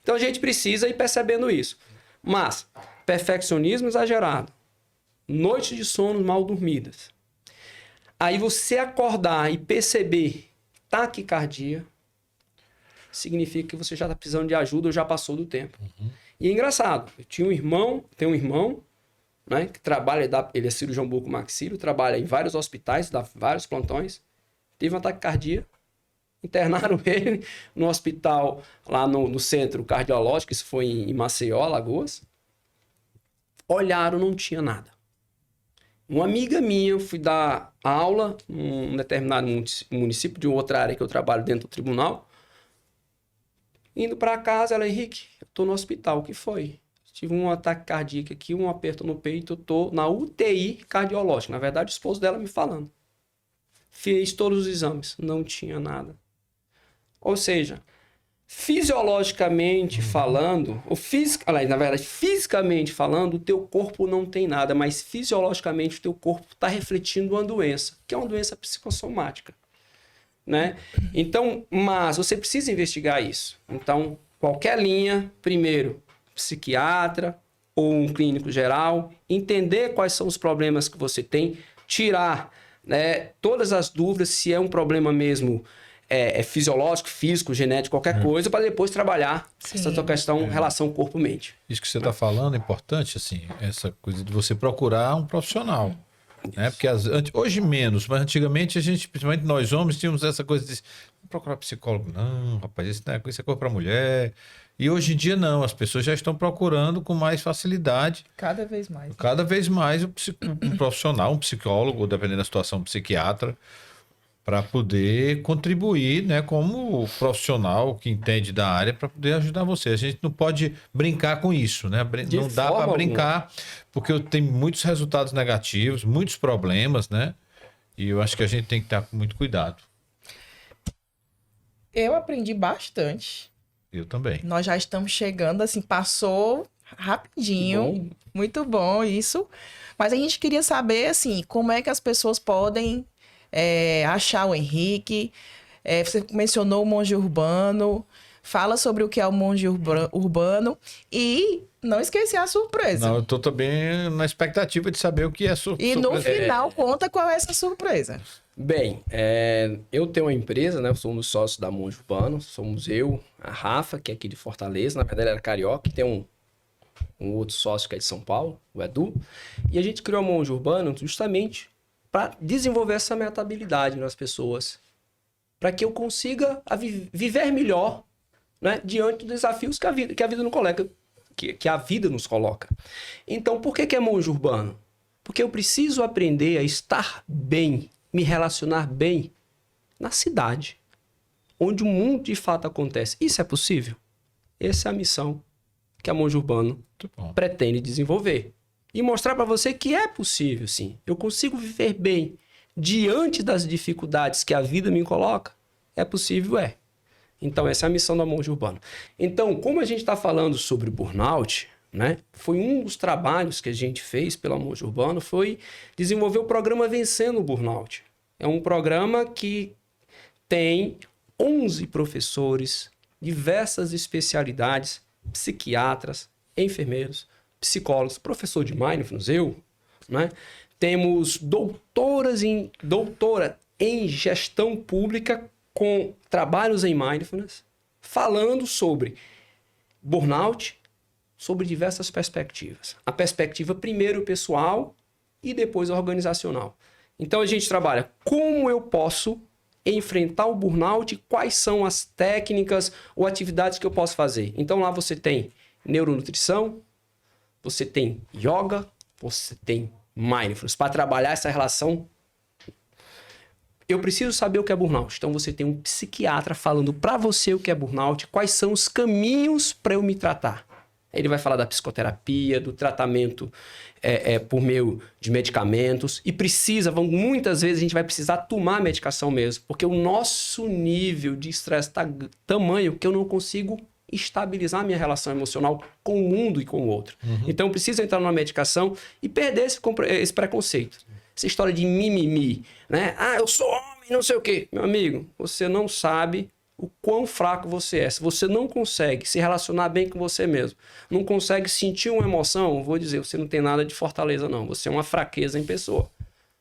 Então a gente precisa ir percebendo isso. Mas, perfeccionismo exagerado, noites de sono mal dormidas. Aí você acordar e perceber taquicardia, significa que você já está precisando de ajuda ou já passou do tempo. E é engraçado, eu tenho um irmão, né, que trabalha, ele é cirurgião bucomaxilo, trabalha em vários hospitais, dá vários plantões, teve um ataque cardíaco, internaram ele no hospital lá no centro cardiológico, isso foi em Maceió, Alagoas. Olharam, não tinha nada. Uma amiga minha, eu fui dar aula num determinado município de outra área que eu trabalho dentro do tribunal. Indo para casa, ela, Henrique, eu tô no hospital, o que foi? Tive um ataque cardíaco aqui, um aperto no peito, eu tô na UTI cardiológica. Na verdade, o esposo dela me falando. Fiz todos os exames, não tinha nada. Ou seja, fisiologicamente falando, na verdade, fisicamente falando, o teu corpo não tem nada, mas fisiologicamente o teu corpo está refletindo uma doença, que é uma doença psicossomática, né? Então, mas você precisa investigar isso. Então, qualquer linha, primeiro, psiquiatra ou um clínico geral, entender quais são os problemas que você tem, tirar, né, todas as dúvidas, se é um problema mesmo fisiológico, físico, genético, qualquer coisa, para depois trabalhar essa questão, relação corpo-mente. Isso que você está falando é importante, assim, essa coisa de você procurar um profissional. Né? Porque hoje menos, mas antigamente a gente, principalmente nós homens, tínhamos essa coisa de procurar psicólogo. Não, rapaz, isso é coisa para mulher. E hoje em dia não, as pessoas já estão procurando com mais facilidade. Cada vez mais. Cada vez mais um profissional, um psicólogo, dependendo da situação, um psiquiatra, para poder contribuir, né, como profissional que entende da área, para poder ajudar você. A gente não pode brincar com isso, né? Não dá para brincar, porque tem muitos resultados negativos, muitos problemas, né? E eu acho que a gente tem que estar com muito cuidado. Eu aprendi bastante. Eu também. Nós já estamos chegando, assim, passou rapidinho. Muito bom isso. Mas a gente queria saber, assim, como é que as pessoas podem achar o Henrique. Você mencionou o monge urbano. Fala sobre o que é o monge urbano. E não esqueci a surpresa. Não, eu tô também na expectativa de saber o que é surpresa. E no final, conta qual é essa surpresa. Bem, eu tenho uma empresa, né? Eu sou um dos sócios da Monge Urbano. Somos eu, a Rafa, que é aqui de Fortaleza. Na verdade, ela é carioca. E tem um outro sócio que é de São Paulo, o Edu. E a gente criou a Monge Urbano justamente para desenvolver essa metabilidade nas pessoas. Para que eu consiga viver melhor, né? Diante dos desafios que a vida nos coloca. Que a vida nos coloca. Então, por que é monge urbano? Porque eu preciso aprender a estar bem, me relacionar bem na cidade, onde o mundo de fato acontece. Isso é possível? Essa é a missão que a Monge Urbano pretende desenvolver. E mostrar para você que é possível, sim. Eu consigo viver bem diante das dificuldades que a vida me coloca. É possível, é. Então, essa é a missão da Monge Urbano. Então, como a gente está falando sobre burnout, né? Foi um dos trabalhos que a gente fez pela Monge Urbano, foi desenvolver o programa Vencendo o Burnout. É um programa que tem 11 professores, diversas especialidades, psiquiatras, enfermeiros, psicólogos, professor de mindfulness, né? Temos doutora em gestão pública com trabalhos em mindfulness, falando sobre burnout, sobre diversas perspectivas. A perspectiva primeiro pessoal e depois organizacional. Então a gente trabalha como eu posso enfrentar o burnout, quais são as técnicas ou atividades que eu posso fazer. Então lá você tem neuronutrição, você tem yoga, você tem mindfulness, para trabalhar essa relação. Eu preciso saber o que é burnout. Então você tem um psiquiatra falando para você o que é burnout, quais são os caminhos para eu me tratar. Ele vai falar da psicoterapia, do tratamento por meio de medicamentos. E muitas vezes a gente vai precisar tomar medicação mesmo, porque o nosso nível de estresse está tamanho que eu não consigo estabilizar minha relação emocional com o mundo e com o outro. Então eu preciso entrar numa medicação e perder esse preconceito. Essa história de mimimi, né? Ah, eu sou homem, não sei o quê. Meu amigo, você não sabe o quão fraco você é. Se você não consegue se relacionar bem com você mesmo, não consegue sentir uma emoção, vou dizer, você não tem nada de fortaleza não, você é uma fraqueza em pessoa,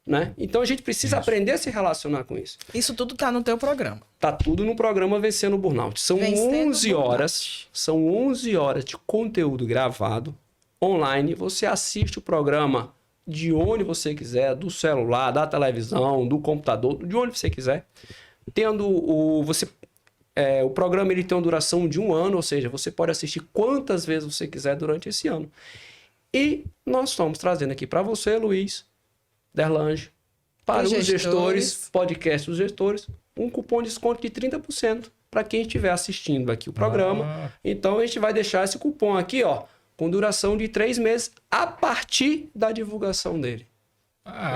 né? Então a gente precisa aprender a se relacionar com isso. Isso tudo tá no teu programa. Tá tudo no programa Vencendo o Burnout. São Vencendo 11 horas, são 11 horas de conteúdo gravado online. Você assiste o programa de onde você quiser, do celular, da televisão, do computador, de onde você quiser. O programa ele tem uma duração de 1 ano, ou seja, você pode assistir quantas vezes você quiser durante esse ano. E nós estamos trazendo aqui para você, Luiz, Derlange, para os gestores, podcast dos gestores, um cupom de desconto de 30% para quem estiver assistindo aqui o programa. Então a gente vai deixar esse cupom aqui, ó, com duração de 3 meses a partir da divulgação dele.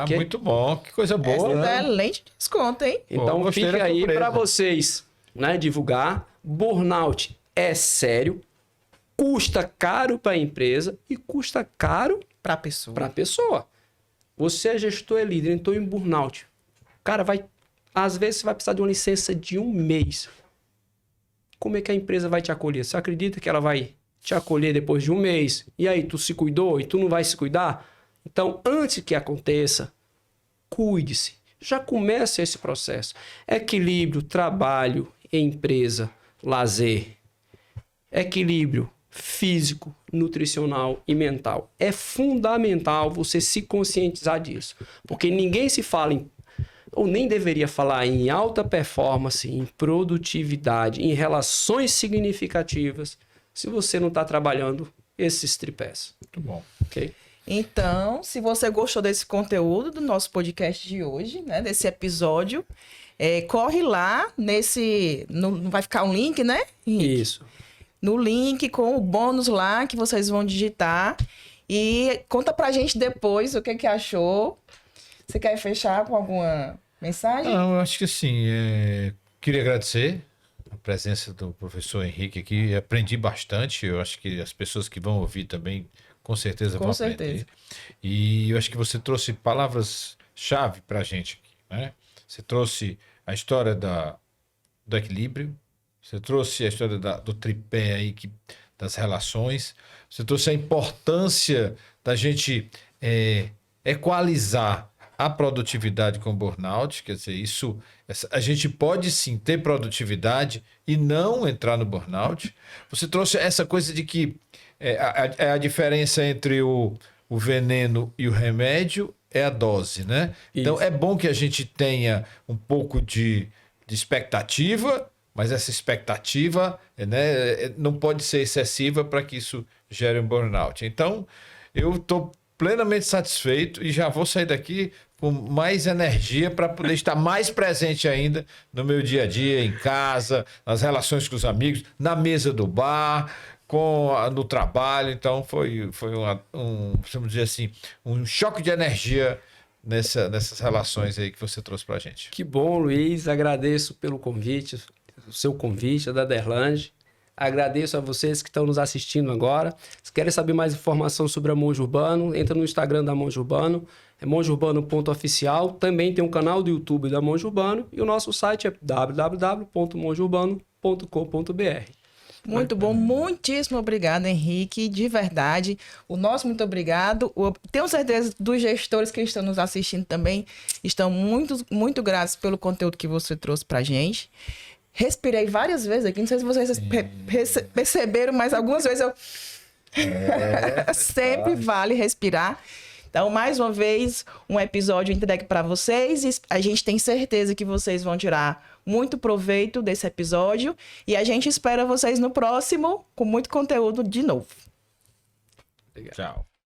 Okay? Muito bom, que coisa boa. Excelente desconto, hein? Então fica aí para vocês, né, divulgar. Burnout é sério, custa caro para a empresa e custa caro para a pessoa. Você é gestor, é líder, entrou em burnout. Cara, às vezes você vai precisar de uma licença de 1 mês. Como é que a empresa vai te acolher? Você acredita que ela vai te acolher depois de 1 mês? E aí, tu se cuidou e tu não vai se cuidar? Então, antes que aconteça, cuide-se. Já começa esse processo. Equilíbrio, trabalho, empresa, lazer. Equilíbrio físico, nutricional e mental. É fundamental você se conscientizar disso. Porque ninguém se fala ou nem deveria falar em alta performance, em produtividade, em relações significativas, se você não está trabalhando esses tripés. Muito bom. Ok? Então, se você gostou desse conteúdo do nosso podcast de hoje, né, desse episódio, corre lá não vai ficar um link, né, Henrique? Isso. No link com o bônus lá que vocês vão digitar e conta pra gente depois o que achou. Você quer fechar com alguma mensagem? Não, eu acho que assim, queria agradecer a presença do professor Henrique aqui, aprendi bastante, eu acho que as pessoas que vão ouvir também com certeza vão aprender. E eu acho que você trouxe palavras-chave pra gente aqui, né? Você trouxe a história do equilíbrio, você trouxe a história do tripé aí, das relações. Você trouxe a importância da gente equalizar a produtividade com o burnout. Quer dizer, a gente pode sim ter produtividade e não entrar no burnout. Você trouxe essa coisa de que a diferença entre o veneno e o remédio é a dose, né? Isso. Então é bom que a gente tenha um pouco de expectativa, mas essa expectativa, né, não pode ser excessiva para que isso gere um burnout. Então, eu estou plenamente satisfeito e já vou sair daqui com mais energia para poder estar mais presente ainda no meu dia a dia, em casa, nas relações com os amigos, na mesa do bar, no trabalho. Então, foi vamos dizer assim, um choque de energia nessas relações aí que você trouxe para a gente. Que bom, Luiz. Agradeço pelo convite, o seu convite, da Derlange. Agradeço a vocês que estão nos assistindo agora. Se querem saber mais informação sobre a Monge Urbano, entra no Instagram da Monge Urbano, é mongeurbano.oficial. Também tem um canal do YouTube da Monge Urbano e o nosso site é www.mongeurbano.com.br. Muito bom, muitíssimo obrigado, Henrique, de verdade. O nosso muito obrigado. Tenho certeza dos gestores que estão nos assistindo também estão muito, muito gratos pelo conteúdo que você trouxe pra gente. Respirei várias vezes aqui, não sei se vocês perceberam, mas algumas vezes eu... Sempre vale respirar. Então, mais uma vez, um episódio entregue para vocês. E a gente tem certeza que vocês vão tirar muito proveito desse episódio. E a gente espera vocês no próximo com muito conteúdo de novo. Tchau.